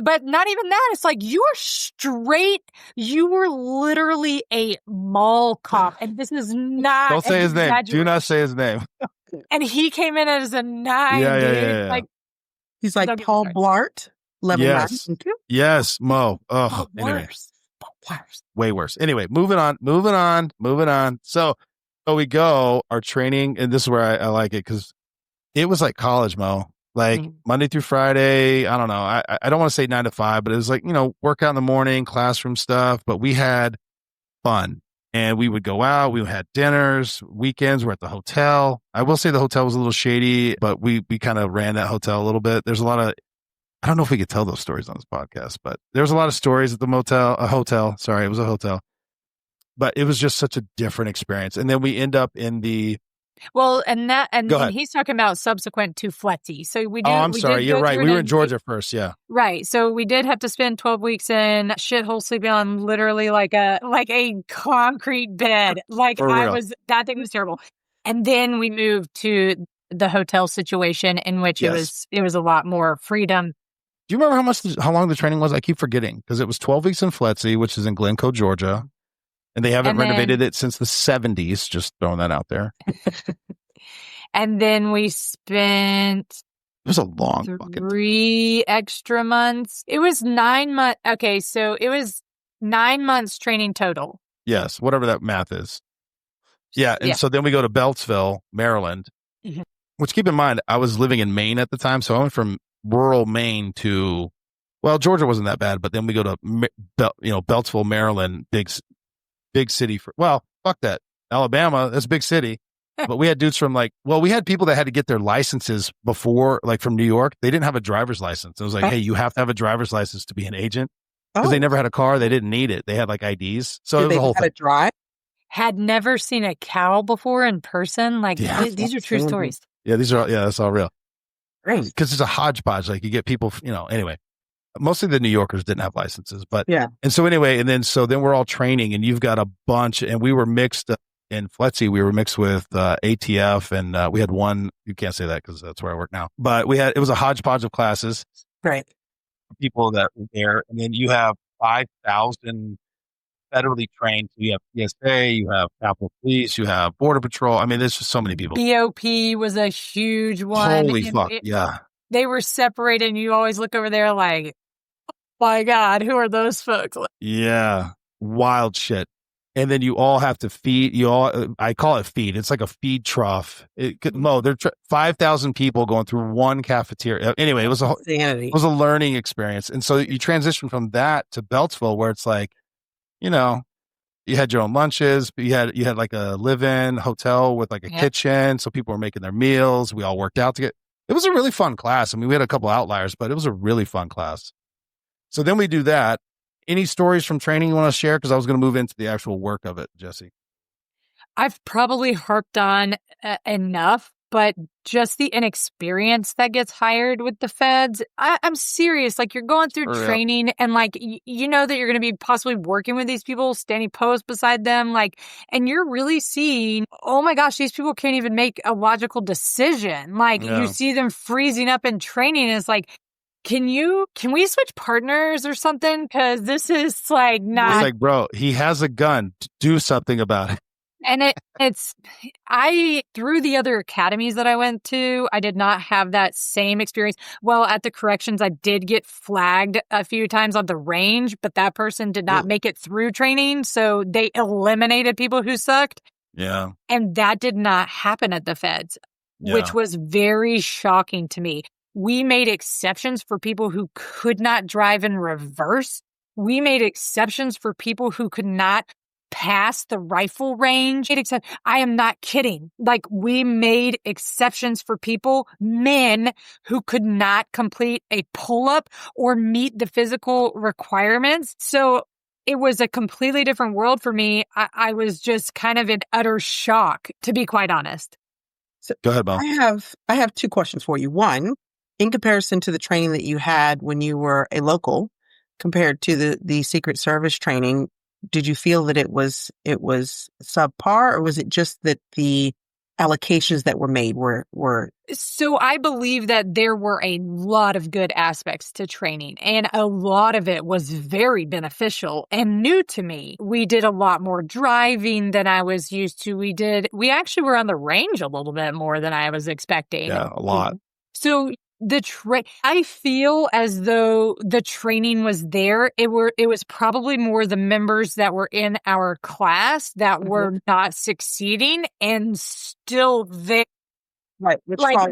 But not even that. It's like, you are straight. You were literally a mall cop. And this is not. Don't say his name. Do not say his name. And he came in as a 9, dude. Yeah. He's like Paul Blart. Level 9. Yes, Mo. Oh, anyway. Worse. Way worse. Anyway, moving on. So we go, our training, and this is where I like it because it was like college, Mo. Monday through Friday, I don't know. I don't want to say 9 to 5, but it was workout in the morning, classroom stuff, but we had fun. And we would go out, we had dinners, weekends, we're at the hotel. I will say the hotel was a little shady, but we kind of ran that hotel a little bit. There's a lot of, I don't know if we could tell those stories on this podcast, but there's a lot of stories at a hotel. Sorry, it was a hotel. But it was just such a different experience. And then we end up in the... Well, and he's talking about subsequent to FLETC. So we did. Oh, I'm sorry. You're right. We were in Georgia first. Yeah. Right. So we did have to spend 12 weeks in shithole sleeping on literally like a concrete bed. That thing was terrible. And then we moved to the hotel situation in which it was a lot more freedom. Do you remember how long the training was? I keep forgetting because it was 12 weeks in FLETC, which is in Glencoe, Georgia. And they haven't renovated it since the 70s. Just throwing that out there. And then we spent... It was a long 3 extra months. It was 9 months. Okay, so it was 9 months training total. Yes, whatever that math is. Yeah, and so then we go to Beltsville, Maryland. Mm-hmm. which keep in mind, I was living in Maine at the time. So I went from rural Maine to, well, Georgia wasn't that bad, but then we go to, Beltsville, Maryland, big city fuck that. Alabama, that's a big city. But we had dudes from we had people that had to get their licenses before, from New York. They didn't have a driver's license. It was like, hey, you have to have a driver's license to be an agent. Because they never had a car. They didn't need it. They had IDs. So it was a whole thing. Drive? Had never seen a cow before in person. These are true stories. Yeah, that's all real. Great. Because it's a hodgepodge. You get people, anyway. Mostly the New Yorkers didn't have licenses. But yeah. And so anyway, then we're all training, and you've got a bunch, and we were mixed in FLETC. We were mixed with ATF, and we had one, you can't say that because that's where I work now. But it was a hodgepodge of classes. Right. People that were there, and then you have 5,000 federally trained. So you have PSA, you have Capitol Police, you have Border Patrol. I mean, there's just so many people. BOP was a huge one. Holy fuck, yeah. They were separated, and you always look over there like, oh my God, who are those folks? Yeah, wild shit. And then you all have to feed. I call it feed. It's like a feed trough. They're 5,000 people going through one cafeteria. Anyway, it was a learning experience. And so you transition from that to Beltsville, where it's you had your own lunches, but you had a live-in hotel with a kitchen. So people were making their meals. We all worked out together. It was a really fun class. I mean, we had a couple outliers, but it was a really fun class. So then we do that. Any stories from training you want to share? Because I was going to move into the actual work of it, Jessi. I've probably harped on enough, but just the inexperience that gets hired with the feds. I'm serious. You're going through training and you know that you're going to be possibly working with these people, standing post beside them. And you're really seeing, oh my gosh, these people can't even make a logical decision. You see them freezing up in training. And it's can we switch partners or something? Because this is not. It's bro, he has a gun. Do something about it. And through the other academies that I went to, I did not have that same experience. Well, at the corrections, I did get flagged a few times on the range, but that person did not make it through training. So they eliminated people who sucked. Yeah. And that did not happen at the feds, which was very shocking to me. We made exceptions for people who could not drive in reverse. We made exceptions for people who could not pass the rifle range. I am not kidding. We made exceptions for men who could not complete a pull-up or meet the physical requirements. So it was a completely different world for me. I was just kind of in utter shock, to be quite honest. So go ahead, Mel. I have two questions for you. One, in comparison to the training that you had when you were a local compared to the Secret Service training, did you feel that it was subpar, or was it just that the allocations that were made were? So I believe that there were a lot of good aspects to training, and a lot of it was very beneficial and new to me. We did a lot more driving than I was used to. We actually were on the range a little bit more than I was expecting. Yeah, a lot. So I feel as though the training was there. It was probably more the members that were in our class that were not succeeding and still there, right?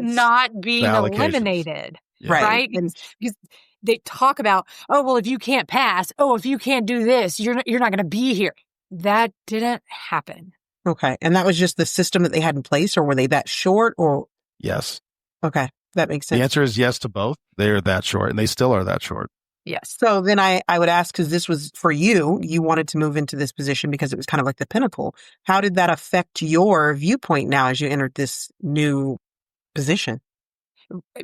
Not being eliminated, right? Because they talk about, if you can't pass, if you can't do this, you're not going to be here. That didn't happen. Okay, and that was just the system that they had in place, or were they that short? Or yes, okay. That makes sense. The answer is yes to both. They are that short, and they still are that short. Yes. So then I would ask, because this was for you wanted to move into this position because it was kind of like the pinnacle. How did that affect your viewpoint now as you entered this new position?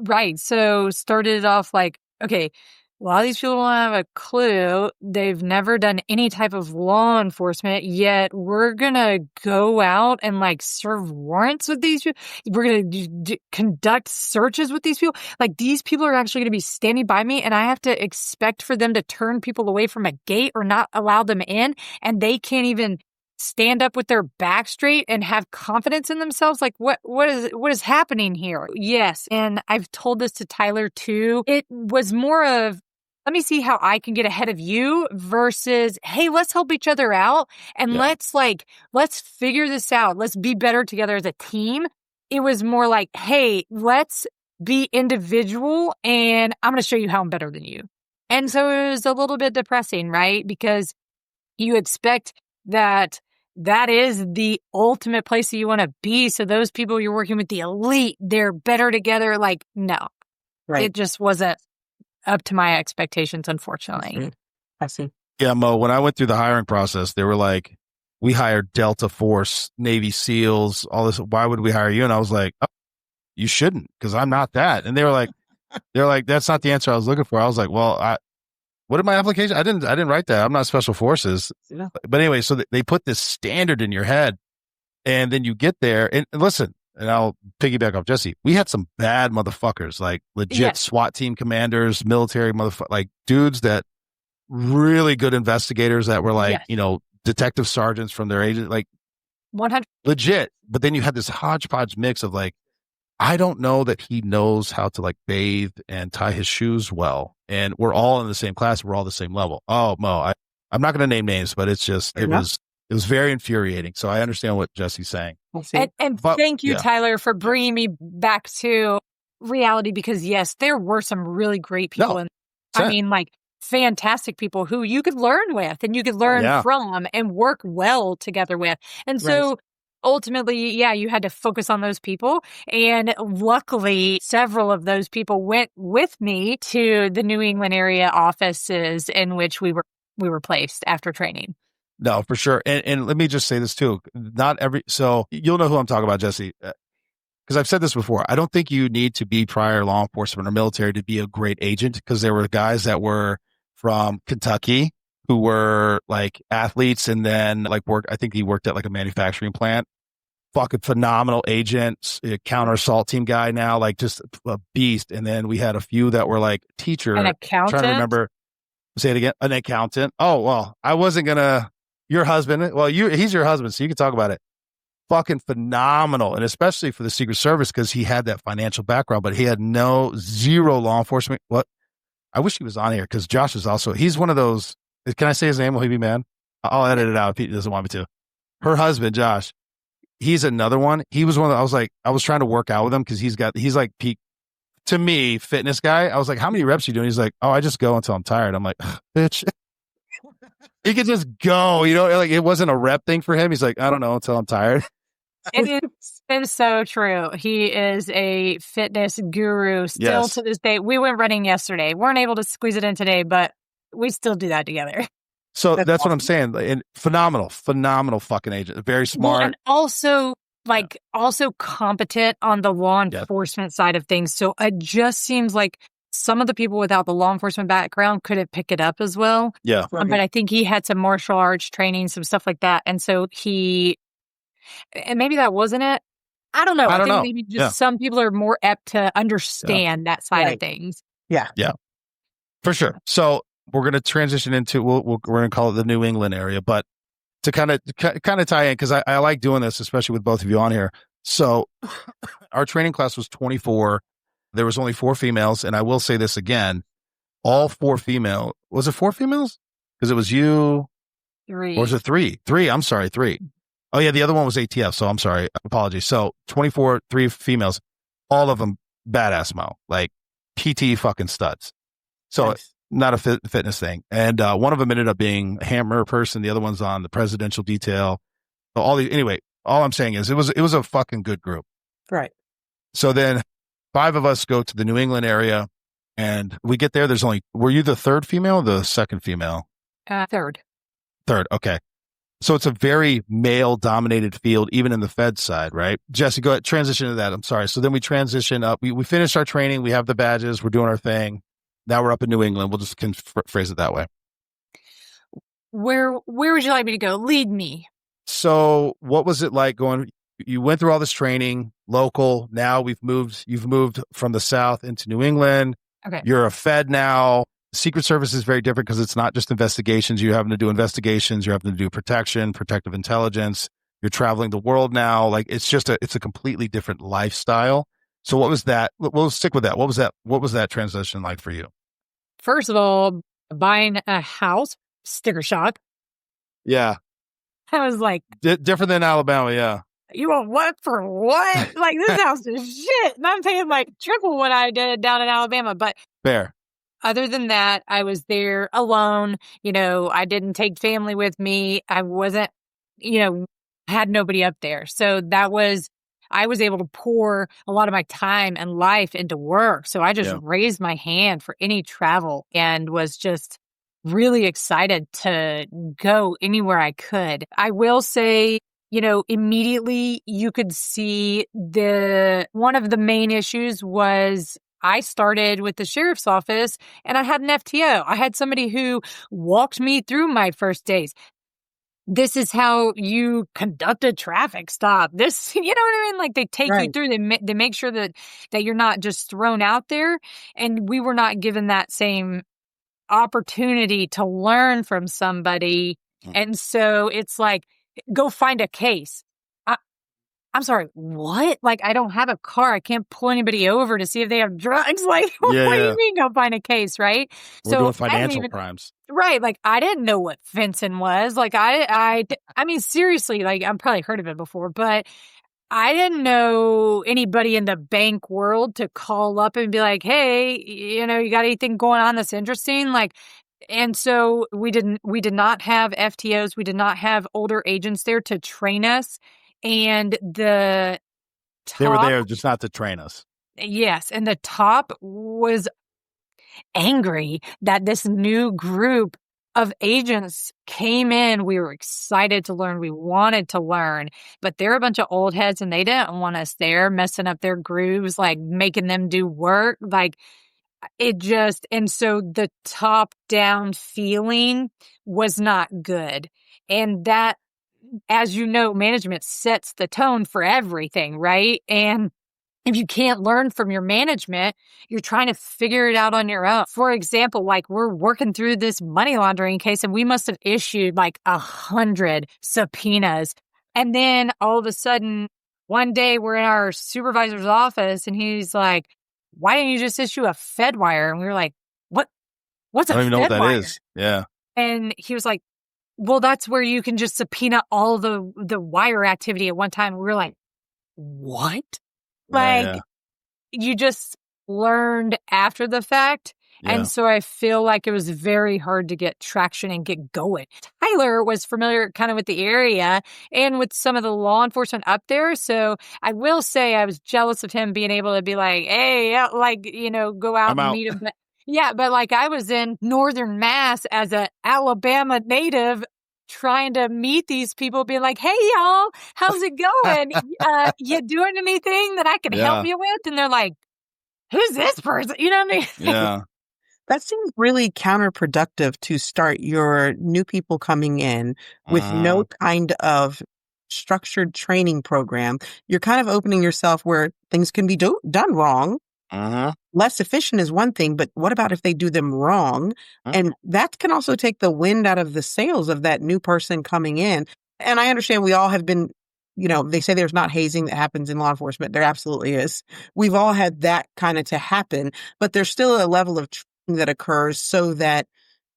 Right. So started off okay, a lot of these people don't have a clue. They've never done any type of law enforcement, yet we're going to go out and serve warrants with these people. We're going to conduct searches with these people. These people are actually going to be standing by me, and I have to expect for them to turn people away from a gate or not allow them in, and they can't even stand up with their back straight and have confidence in themselves. What is happening here? Yes. And I've told this to Tyler too. It was more of, let me see how I can get ahead of you versus, hey, let's help each other out and let's figure this out. Let's be better together as a team. it was more like, hey, let's be individual and I'm going to show you how I'm better than you. And so it was a little bit depressing, right? Because you expect that is the ultimate place that you want to be. So those people you're working with, the elite, they're better together. Like, no, it just wasn't up to my expectations, unfortunately. I see. Yeah, Mo, when I went through the hiring process, they were like, we hired Delta Force, Navy SEALs, all this. Why would we hire you? And I was like, oh, you shouldn't, because I'm not that. And they were like, that's not the answer I was looking for. I was like, well, what did my application? I didn't write that. I'm not Special Forces. Yeah. But anyway, so they put this standard in your head, and then you get there and listen, and I'll piggyback off Jessi. We had some bad motherfuckers, like legit SWAT team commanders, military motherfuckers, like dudes that really good investigators that were like, detective sergeants from their agent, like 100 legit. But then you had this hodgepodge mix of like, I don't know that he knows how to like bathe and tie his shoes well. And we're all in the same class. We're all the same level. Oh, Mo, I'm not going to name names, but it's just, it was very infuriating. So I understand what Jessi's saying. And thank you, Tyler, for bringing me back to reality, because yes, there were some really great people. And I mean, like fantastic people who you could learn with and you could learn from and work well together with. And so ultimately, you had to focus on those people. And luckily, several of those people went with me to the New England area offices in which we were placed after training. No, for sure. And let me just say this too. So you'll know who I'm talking about, Jessi, because I've said this before. I don't think you need to be prior law enforcement or military to be a great agent, because there were guys that were from Kentucky who were like athletes and then like I think he worked at like a manufacturing plant. Fucking phenomenal agent, counter assault team guy now, like just a beast. And then we had a few that were like teacher. An accountant? Trying to remember. Say it again. An accountant. Oh, well, I wasn't gonna. Your husband. Well, he's your husband, so you can talk about it. Fucking phenomenal. And especially for the Secret Service, because he had that financial background, but he had zero law enforcement. What? I wish he was on here, because Josh is also, he's one of those. Can I say his name? Will he be mad? I'll edit it out if he doesn't want me to. Her husband, Josh, he's another one. He was one of the, I was trying to work out with him because he's like peak, to me, fitness guy. I was like, how many reps are you doing? He's like, oh, I just go until I'm tired. I'm like, bitch. He could just go, like it wasn't a rep thing for him. He's like, I don't know, until I'm tired. It's so true. He is a fitness guru still to this day. We went running yesterday. Weren't able to squeeze it in today, but we still do that together. So that's awesome. What I'm saying. And phenomenal fucking agent. Very smart. Well, and also competent on the law enforcement side of things. So it just seems like some of the people without the law enforcement background couldn't pick it up as well. Yeah. But I think he had some martial arts training, some stuff like that. And so and maybe that wasn't it. I don't know. I think maybe just some people are more apt to understand that side of things. Yeah. Yeah. For sure. So we're going to transition into, we're going to call it the New England area, but to kind of tie in, because I like doing this, especially with both of you on here. So our training class was 24. There was only 4 females. And I will say this again, all 4 female, was it 4 females? Because it was you. 3. Or was it 3? 3. I'm sorry. 3. Oh yeah. The other one was ATF. So I'm sorry. Apologies. So 24, 3 females, all of them badass Mo, like PT fucking studs. So not a fitness thing. And one of them ended up being a hammer person. The other one's on the presidential detail. So anyway, all I'm saying is it was a fucking good group. Right. So then 5 of us go to the New England area and we get there. Were you the 3rd female or the 2nd female? 3rd. 3rd. Okay. So it's a very male dominated field, even in the Fed side, right? Jessi, go ahead, transition to that. I'm sorry. So then we transition up. We finished our training. We have the badges. We're doing our thing. Now we're up in New England. We'll just phrase it that way. Where would you like me to go? Lead me. So what was it like going, you went through all this training, local. Now you've moved from the South into New England. Okay. You're a Fed now. Secret Service is very different because it's not just investigations. You're having to do investigations. You're having to do protective intelligence. You're traveling the world now. Like it's a completely different lifestyle. So what was that? We'll stick with that. What was that transition like for you? First of all, buying a house, sticker shock. Yeah. I was like, different than Alabama. Yeah. you want what for what? Like, this house is shit. And I'm paying like triple what I did down in Alabama. But Fair. other than that, I was there alone. I didn't take family with me. I wasn't, had nobody up there. So I was able to pour a lot of my time and life into work. So I just raised my hand for any travel and was just really excited to go anywhere I could. I will say, immediately you could see one of the main issues was I started with the sheriff's office and I had an FTO. I had somebody who walked me through my first days. This is how you conduct a traffic stop. This, you know what I mean? Like they take you through, they make sure that you're not just thrown out there. And we were not given that same opportunity to learn from somebody. And so it's like, go find a case. I'm sorry, what? Like, I don't have a car. I can't pull anybody over to see if they have drugs. Like, what do you mean go find a case, right? We're doing financial crimes. Right. Like, I didn't know what fencing was. Like, I mean, seriously, like, I've probably heard of it before, but I didn't know anybody in the bank world to call up and be like, hey, you got anything going on that's interesting? Like, and so we did not have FTOs. We did not have older agents there to train us. And they were there just not to train us. Yes. And the top was angry that this new group of agents came in. We were excited to learn. We wanted to learn, but they're a bunch of old heads and they didn't want us there messing up their grooves, like making them do work. Like and so the top down feeling was not good. And that, as you know, management sets the tone for everything, right? And if you can't learn from your management, you're trying to figure it out on your own. For example, like we're working through this money laundering case and we must have issued like 100 subpoenas. And then all of a sudden, one day we're in our supervisor's office and he's like, why didn't you just issue a Fed wire? And we were like, what's a Fed wire? I don't even know what that is. Yeah. And he was like, well, that's where you can just subpoena all the wire activity at one time. We were like, what? Like, you just learned after the fact. Yeah. And so I feel like it was very hard to get traction and get going. Tyler was familiar kind of with the area and with some of the law enforcement up there. So I will say I was jealous of him being able to be like, hey, go out and meet him. But yeah, but like I was in Northern Mass as an Alabama native trying to meet these people, being like, hey, y'all, how's it going? You doing anything that I can help you with? And they're like, who's this person? You know what I mean? Yeah. That seems really counterproductive to start your new people coming in with no kind of structured training program. You're kind of opening yourself where things can be done wrong. Less efficient is one thing, but what about if they do them wrong? And that can also take the wind out of the sails of that new person coming in. And I understand we all have been, they say there's not hazing that happens in law enforcement. There absolutely is. We've all had that kind of to happen, but there's still a level of training that occurs so that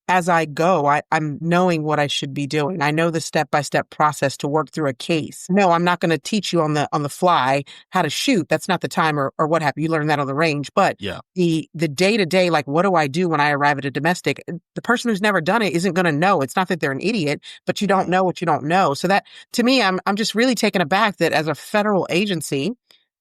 as I go, I'm knowing what I should be doing. I know the step-by-step process to work through a case. No, I'm not going to teach you on the fly how to shoot. That's not the time or what have you. You learn that on the range. But the day-to-day, like, what do I do when I arrive at a domestic? The person who's never done it isn't going to know. It's not that they're an idiot, but you don't know what you don't know. So that, to me, I'm just really taken aback that as a federal agency,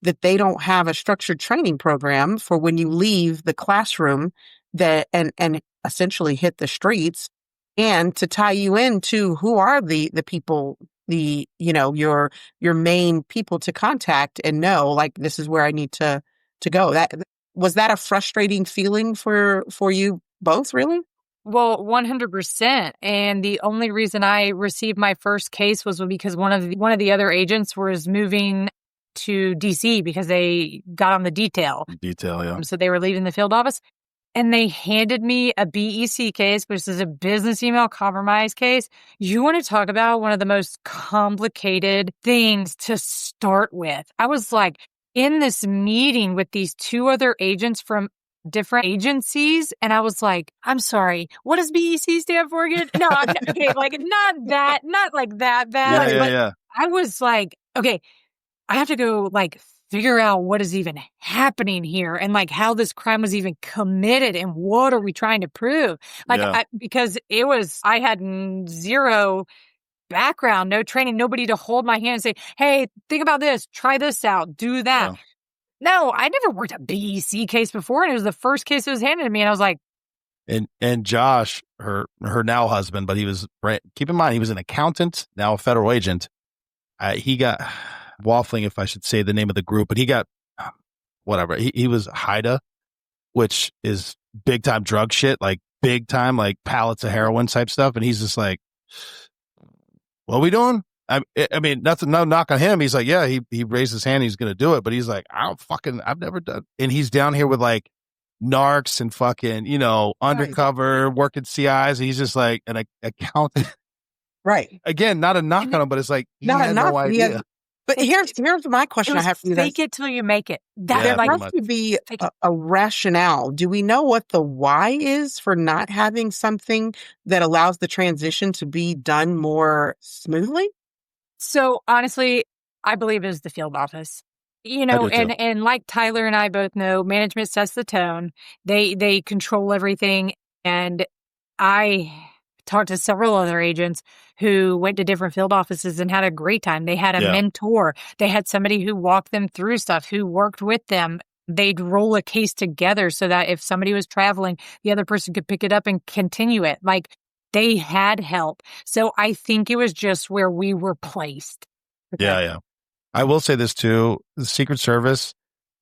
that they don't have a structured training program for when you leave the classroom and essentially hit the streets, and to tie you into who are the people, your main people to contact and know, like, this is where I need to go. Was that a frustrating feeling for you both, really? Well, 100%. And the only reason I received my first case was because one of the other agents was moving to DC because they got on the detail. So they were leaving the field office. And they handed me a BEC case, which is a business email compromise case. You want to talk about one of the most complicated things to start with. I was like in this meeting with these two other agents from different agencies. And I was like, I'm sorry, what does BEC stand for again? No, okay, like not like that bad. I was like, okay, I have to go like figure out what is even happening here and like how this crime was even committed and what are we trying to prove? Like, because I had zero background, no training, nobody to hold my hand and say, hey, think about this, try this out, do that. Yeah. No, I never worked a BEC case before, and it was the first case that was handed to me, and I was like, and Josh, her now husband, but keep in mind, he was an accountant, now a federal agent. He got waffling, if I should say the name of the group, but he got whatever. He was HIDA, which is big time drug shit, like big time, like pallets of heroin type stuff. And he's just like, what are we doing? I mean, no knock on him. He's like, yeah, he raised his hand. He's going to do it. But he's like, I've never done. And he's down here with like narcs and fucking, undercover working CIs. And he's just like an accountant. Right. Again, not a knock on him, but it's like, he had no idea. But here's my question I have for you. Fake it till you make it. There has to be a rationale. Do we know what the why is for not having something that allows the transition to be done more smoothly? So honestly, I believe it is the field office. And like Tyler and I both know, management sets the tone. They control everything. And I talked to several other agents who went to different field offices and had a great time. They had a mentor. They had somebody who walked them through stuff, who worked with them. They'd roll a case together so that if somebody was traveling, the other person could pick it up and continue it. Like, they had help. So I think it was just where we were placed. Okay. Yeah. I will say this too. The Secret Service,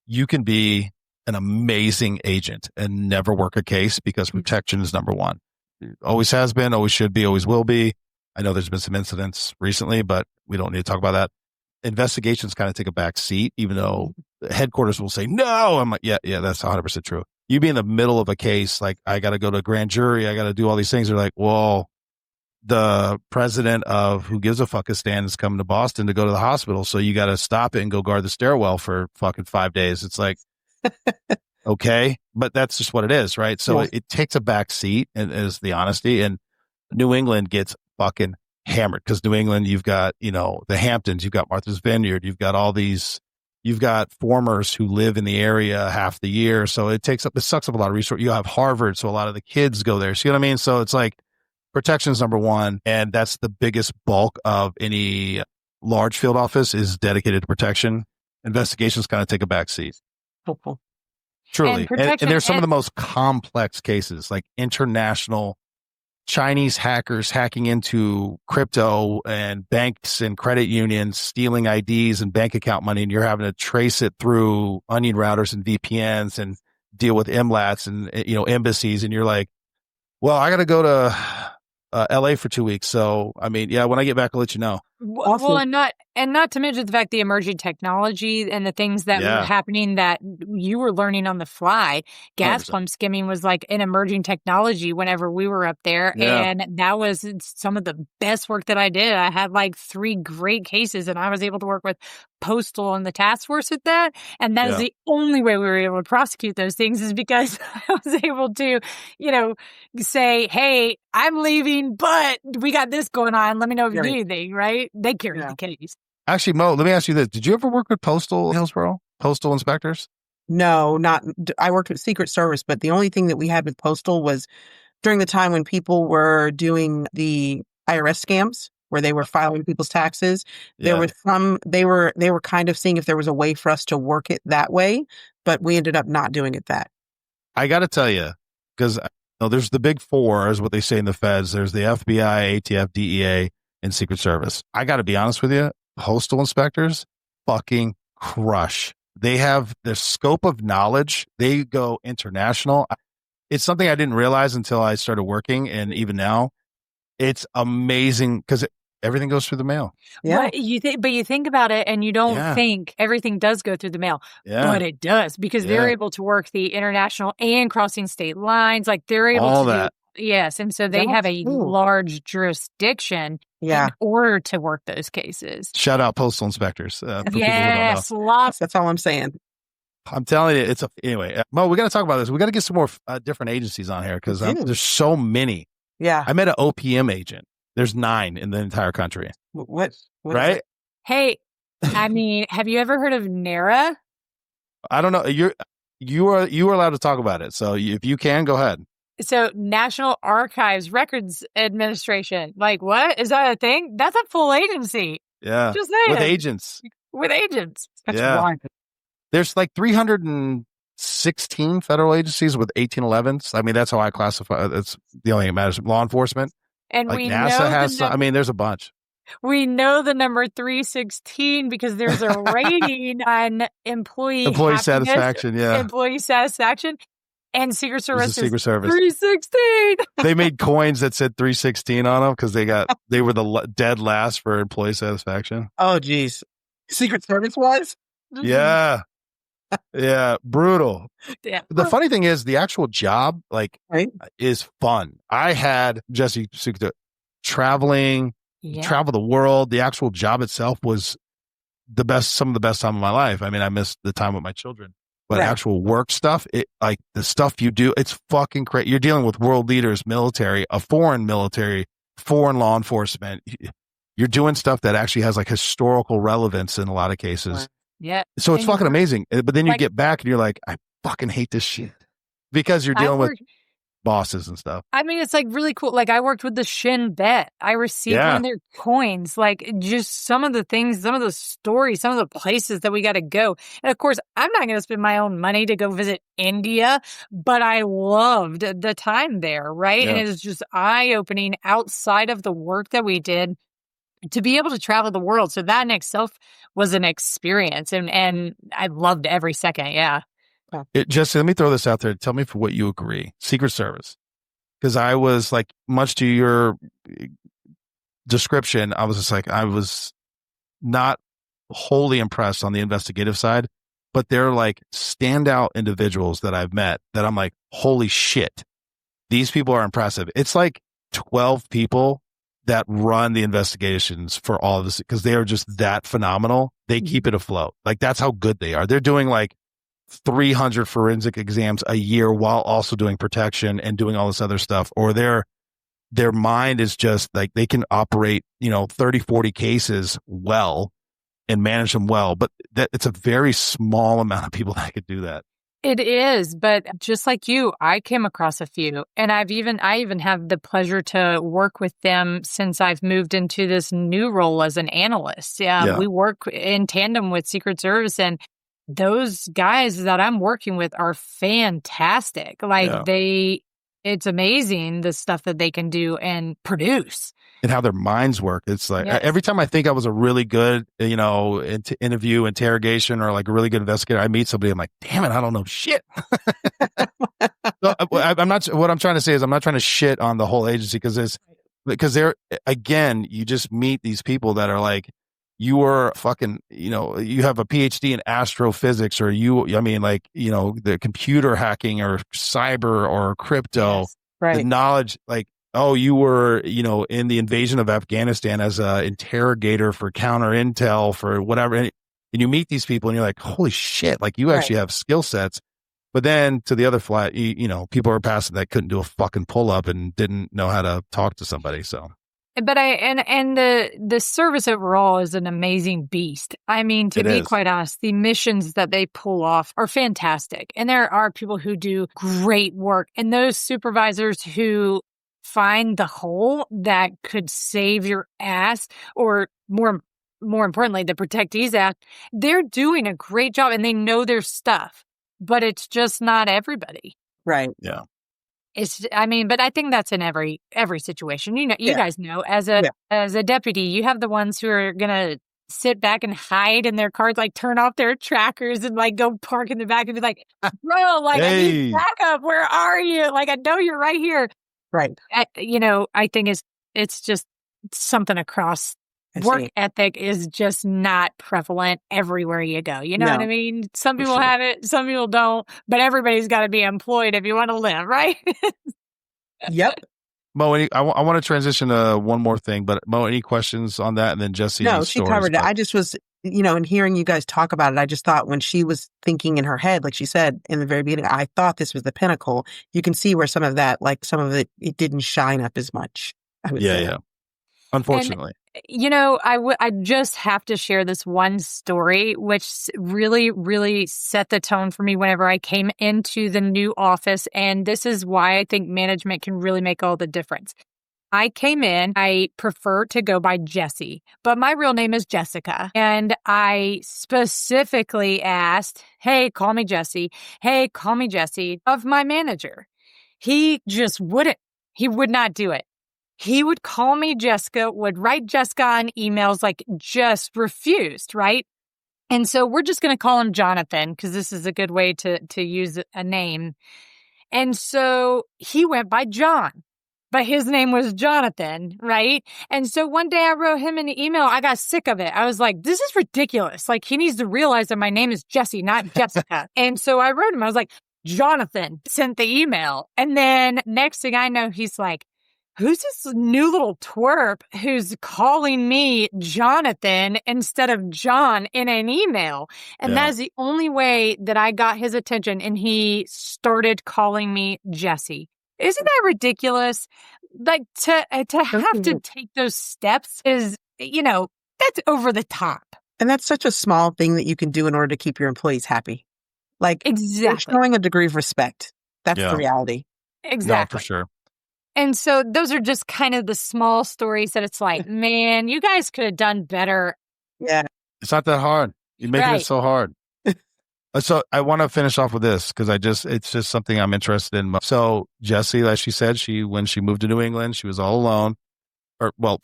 you can be an amazing agent and never work a case because protection is number one. Always has been, always should be, always will be. I know there's been some incidents recently, but we don't need to talk about that. Investigations kind of take a back seat, even though headquarters will say, no. I'm like, yeah, that's 100% true. You be in the middle of a case, like, I got to go to a grand jury, I got to do all these things. They're like, well, the president of Who Gives a Fuckistan is coming to Boston to go to the hospital, so you got to stop it and go guard the stairwell for fucking 5 days. It's like, okay, but that's just what it is, right? So it takes a back seat, and is the honesty. And New England gets fucking hammered because New England, you've got, the Hamptons, you've got Martha's Vineyard, you've got all these, you've got formers who live in the area half the year. So it sucks up a lot of resources. You have Harvard, so a lot of the kids go there. See what I mean? So it's like, protection's number one, and that's the biggest bulk of any large field office is dedicated to protection. Investigations kind of take a back seat. Helpful. Truly. And there's some of the most complex cases, like international Chinese hackers hacking into crypto and banks and credit unions, stealing IDs and bank account money, and you're having to trace it through onion routers and VPNs and deal with MLATs and, embassies. And you're like, well, I got to go to LA for 2 weeks. So, I mean, when I get back, I'll let you know. Well, and not to mention the fact the emerging technology and the things that were happening that you were learning on the fly. Gas 100%. Pump skimming was like an emerging technology whenever we were up there. Yeah. And that was some of the best work that I did. I had like 3 great cases, and I was able to work with Postal and the task force with that. And that is the only way we were able to prosecute those things, is because I was able to, say, hey, I'm leaving, but we got this going on. Let me know if you need anything, right? They carry the case. Actually, Mo, let me ask you this. Did you ever work with Postal Hillsborough? Postal inspectors? No, I worked with Secret Service, but the only thing that we had with Postal was during the time when people were doing the IRS scams, where they were filing people's taxes. There were they were kind of seeing if there was a way for us to work it that way, but we ended up not doing it that. I got to tell you, because there's the big 4, is what they say in the feds. There's the FBI, ATF, DEA, and Secret Service. I got to be honest with you, postal inspectors fucking crush. They have their scope of knowledge. They go international. It's something I didn't realize until I started working, and even now, it's amazing because everything goes through the mail. Yeah, but you think about it, and you don't think everything does go through the mail, but it does, because they're able to work the international and crossing state lines. Like, they're able all to that. Yes, and so they have a large jurisdiction in order to work those cases. Shout out postal inspectors. For yes, lots. That's all I'm saying. I'm telling you, anyway. Mo, we got to talk about this. We got to get some more different agencies on here, because there's so many. Yeah, I met an OPM agent. There's 9 in the entire country. What right? Hey, I mean, have you ever heard of NARA? I don't know. You are allowed to talk about it. So if you can, go ahead. So National Archives Records Administration. Like, what? Is that a thing? That's a full agency. Yeah. Just saying. With agents. With agents. That's Yeah. wild. There's like 316 federal agencies with 1811s. I mean, that's how I classify. That's the only thing that matters. Law enforcement. And like we NASA know has. I mean, there's a bunch. We know the number 316 because there's a rating on employee satisfaction. Yeah. Employee satisfaction. And Secret Service Secret Service 316. They made coins that said 316 on them because they were the dead last for employee satisfaction. Oh, geez. Secret Service was? Yeah. Yeah. Brutal. Yeah. The funny thing is the actual job right? is fun. I had Jessi traveling, travel the world. The actual job itself was some of the best time of my life. I mean, I missed the time with my children. But actual work stuff, the stuff you do, it's fucking crazy. You're dealing with world leaders, military, foreign law enforcement. You're doing stuff that actually has like historical relevance in a lot of cases. Yeah. So it's fucking amazing. But then you get back and you're like, I fucking hate this shit because you're dealing with bosses and stuff. I mean, it's like really cool. Like I worked with the Shin Bet. I received one of their coins. Like just some of the things, some of the stories, some of the places that we got to go. And of course, I'm not going to spend my own money to go visit India, but I loved the time there, right? Yeah. And it was just eye-opening outside of the work that we did to be able to travel the world. So that in itself was an experience. And I loved every second. Yeah. Jessi, let me throw this out there. Tell me for what you agree. Secret Service. Because I was like, much to your description, I was just like, I was not wholly impressed on the investigative side, but they're like standout individuals that I've met that I'm like, holy shit, these people are impressive. It's like 12 people that run the investigations for all of this because they are just that phenomenal. They keep it afloat. Like that's how good they are. They're doing like 300 forensic exams a year while also doing protection and doing all this other stuff, or their mind is just like they can operate 30, 40 cases well and manage them well, but it's a very small amount of people that could do that. It is, but just like you, I came across a few, and I even have the pleasure to work with them since I've moved into this new role as an analyst. We work in tandem with Secret Service, and those guys that I'm working with are fantastic. Like it's amazing the stuff that they can do and produce. And how their minds work. It's like every time I think I was a really good, interview, interrogation, or like a really good investigator, I meet somebody, I'm like, damn it, I don't know shit. So, I'm not. What I'm trying to say is I'm not trying to shit on the whole agency because they're again, you just meet these people that are like, you are fucking, you have a PhD in astrophysics, or the computer hacking or cyber or crypto, the knowledge, like, oh, you were, in the invasion of Afghanistan as a interrogator for counter intel for whatever. And you meet these people and you're like, holy shit, like you actually have skill sets. But then to the other flat, people are passing that couldn't do a fucking pull up and didn't know how to talk to somebody. So. But the service overall is an amazing beast. I mean, to be quite honest, the missions that they pull off are fantastic. And there are people who do great work. And those supervisors who find the hole that could save your ass, or more importantly, the protectees ass, they're doing a great job and they know their stuff. But it's just not everybody. Right. Yeah. But I think that's in every situation. You guys know, as a deputy, you have the ones who are gonna sit back and hide in their cars, like turn off their trackers and like go park in the back and be like, bro, like I need backup. Where are you? Like I know you're right here. Right. I think it's just something across. Work ethic is just not prevalent everywhere you go. You know what I mean? Some people have it, some people don't, but everybody's got to be employed if you want to live, right? Yep. Mo, I want to transition to one more thing, but Mo, any questions on that? And then Jessi. No, she covered it. I just was, in hearing you guys talk about it, I just thought when she was thinking in her head, like she said in the very beginning, I thought this was the pinnacle. You can see where some of that, like some of it didn't shine up as much. I would say. Yeah. Unfortunately. I just have to share this one story, which really, really set the tone for me whenever I came into the new office. And this is why I think management can really make all the difference. I came in, I prefer to go by Jessi, but my real name is Jessica. And I specifically asked, hey, call me Jessi. Hey, call me Jessi, of my manager. He just wouldn't. He would not do it. He would call me Jessica, would write Jessica on emails, like just refused, right? And so we're just going to call him Jonathan because this is a good way to use a name. And so he went by John, but his name was Jonathan, right? And so one day I wrote him an email. I got sick of it. I was like, this is ridiculous. Like, he needs to realize that my name is Jessi, not Jessica. And so I wrote him. I was like, Jonathan, sent the email. And then next thing I know, he's like, who's this new little twerp who's calling me Jonathan instead of John in an email? And that is the only way that I got his attention. And he started calling me Jessi. Isn't that ridiculous? Like, to have to take those steps is, that's over the top. And that's such a small thing that you can do in order to keep your employees happy. Like, exactly. You're showing a degree of respect. That's the reality. Exactly. No, for sure. And so those are just kind of the small stories that it's like, man, you guys could have done better. Yeah. It's not that hard. You're making it so hard. So I want to finish off with this because it's just something I'm interested in. So Jessi, like she said, when she moved to New England, she was all alone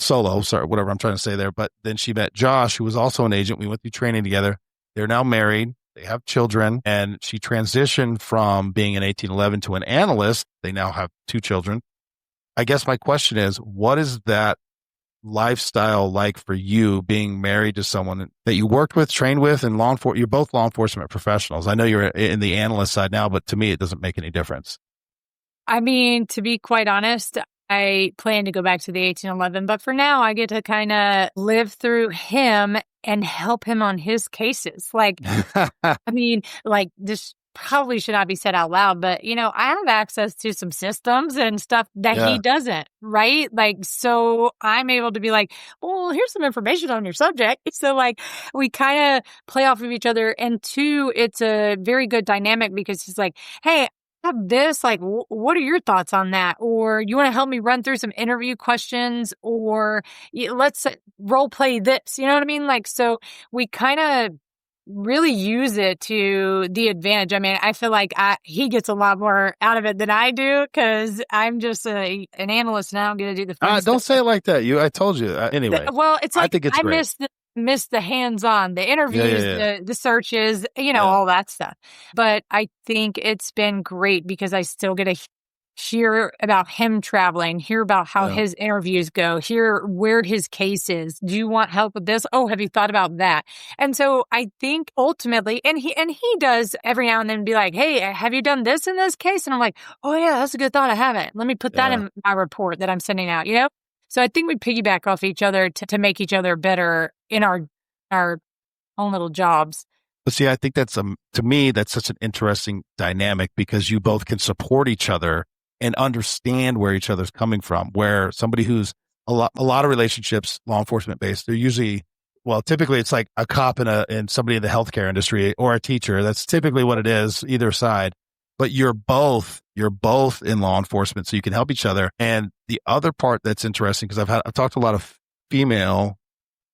solo, sorry, whatever I'm trying to say there. But then she met Josh, who was also an agent. We went through training together. They're now married. They have children, and she transitioned from being an 1811 to an analyst. They now have 2 children. I guess my question is, what is that lifestyle like for you, being married to someone that you worked with, trained with, and you're both law enforcement professionals? I know you're in the analyst side now, but to me, it doesn't make any difference. I mean, to be quite honest, I plan to go back to the 1811, but for now, I get to kind of live through him and help him on his cases. Like, I mean, like, this probably should not be said out loud, but, I have access to some systems and stuff that he doesn't, right? Like, so I'm able to be like, well, here's some information on your subject. So, like, we kind of play off of each other. And 2, it's a very good dynamic because he's like, hey, I have this, like, what are your thoughts on that? Or you want to help me run through some interview questions, or let's role play this, you know what I mean? Like, so we kind of really use it to the advantage. I mean, I feel like he gets a lot more out of it than I do because I'm just an analyst and I don't get to do the fun Don't stuff. say it like that. I told you. Anyway. Well, it's like I think it's great. miss the hands-on, the interviews, the searches, all that stuff. But I think it's been great because I still get to hear about him traveling, hear about how his interviews go, hear where his case is. Do you want help with this? Oh, have you thought about that? And so I think ultimately, and he does every now and then be like, hey, have you done this in this case? And I'm like, oh yeah, that's a good thought. I haven't. Let me put that in my report that I'm sending out, So I think we piggyback off each other to make each other better in our own little jobs. But see, I think to me, that's such an interesting dynamic because you both can support each other and understand where each other's coming from. Where somebody who's a lot of relationships, law enforcement based, they're usually, typically it's like a cop and somebody in the healthcare industry or a teacher. That's typically what it is, either side. But you're both in law enforcement, so you can help each other. And the other part that's interesting, because I've talked to a lot of female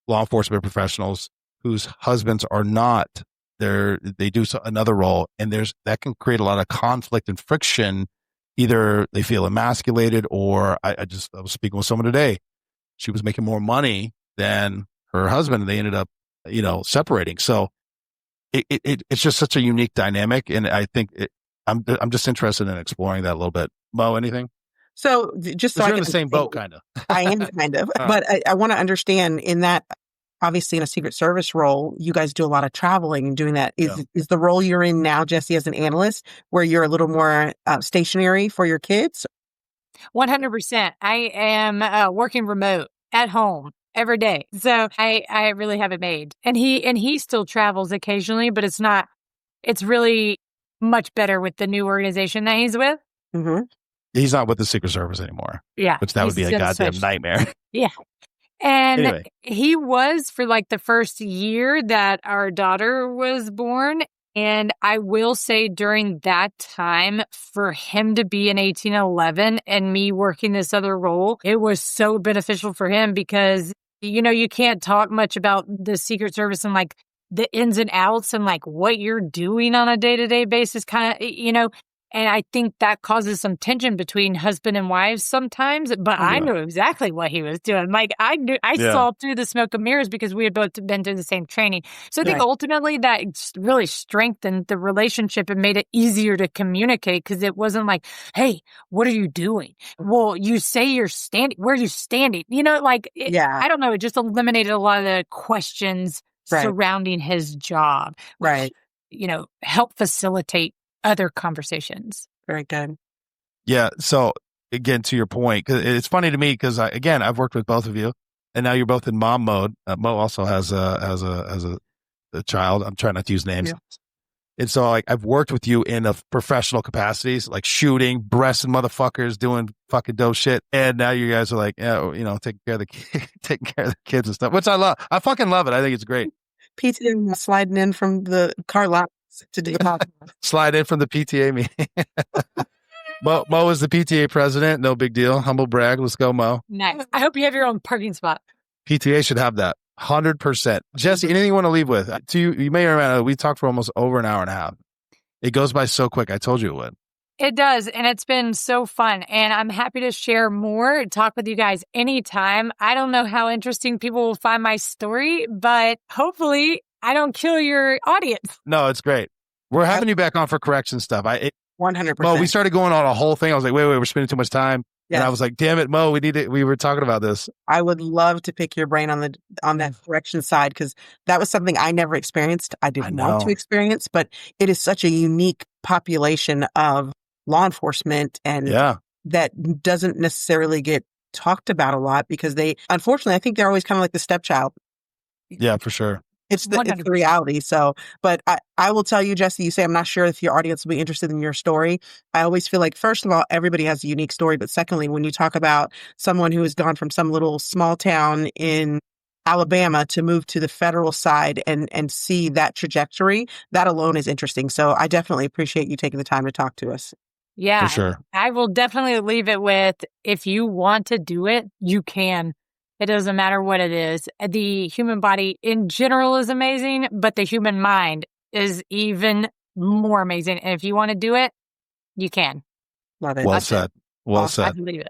law enforcement professionals whose husbands are not there. They do another role, and that can create a lot of conflict and friction. Either they feel emasculated, or I was speaking with someone today. She was making more money than her husband, and they ended up, separating. So it's just such a unique dynamic, and I think I'm just interested in exploring that a little bit. Mo, anything? So just so you're in the same boat, kind of. I am kind of, but I want to understand in that. Obviously, in a Secret Service role, you guys do a lot of traveling and doing that. Is the role you're in now, Jessi, as an analyst, where you're a little more stationary for your kids? 100%. I am working remote at home every day. So I really have it made. And he still travels occasionally, but it's really much better with the new organization that he's with. Mm-hmm. He's not with the Secret Service anymore. Yeah. Which that would be a goddamn nightmare. Yeah. And Anyway. he was for like the first year that our daughter was born. And I will say during that time, for him to be in 1811 and me working this other role, it was so beneficial for him because, you can't talk much about the Secret Service and like the ins and outs and like what you're doing on a day-to-day basis, kind of, and I think that causes some tension between husband and wives sometimes, but I knew exactly what he was doing. Like I saw through the smoke and mirrors because we had both been through the same training. So I think ultimately that really strengthened the relationship and made it easier to communicate because it wasn't like, hey, what are you doing? Well, you say you're standing. Where are you standing? I don't know. It just eliminated a lot of the questions surrounding his job. Which, help facilitate other conversations. Very good. Yeah. So again, to your point, 'cause it's funny to me because I've worked with both of you, and now you're both in mom mode. Mo also has a child. I'm trying not to use names, and so I've worked with you in a professional capacities, like shooting, breasting motherfuckers, doing fucking dope shit, and now you guys are like, taking care of the kids and stuff, which I love. I fucking love it. I think it's great. Pizza sliding in from the car lot to do the podcast. Slide in from the PTA meeting. Mo is the PTA president. No big deal. Humble brag. Let's go, Mo. Nice. I hope you have your own parking spot. PTA should have that. 100%. Jessi, anything you want to leave with? You may or may not. We talked for almost over an hour and a half. It goes by so quick. I told you it would. It does. And it's been so fun. And I'm happy to share more, talk with you guys anytime. I don't know how interesting people will find my story, but hopefully I don't kill your audience. No, it's great. We're having you back on for correction stuff. 100%. Mo, we started going on a whole thing. I was like, wait, we're spending too much time. Yes. And I was like, damn it, Mo, we were talking about this. I would love to pick your brain on that correction side because that was something I never experienced. I didn't want to experience, but it is such a unique population of law enforcement and that doesn't necessarily get talked about a lot because unfortunately, I think they're always kind of like the stepchild. Yeah, for sure. It's the reality. So, but I will tell you, Jessi, you say, I'm not sure if your audience will be interested in your story. I always feel like, first of all, everybody has a unique story. But secondly, when you talk about someone who has gone from some little small town in Alabama to move to the federal side and see that trajectory, that alone is interesting. So I definitely appreciate you taking the time to talk to us. Yeah, for sure. I will definitely leave it with, if you want to do it, you can. It doesn't matter what it is. The human body in general is amazing, but the human mind is even more amazing. And if you want to do it, you can. Love it. Well said. Well I said. believe it.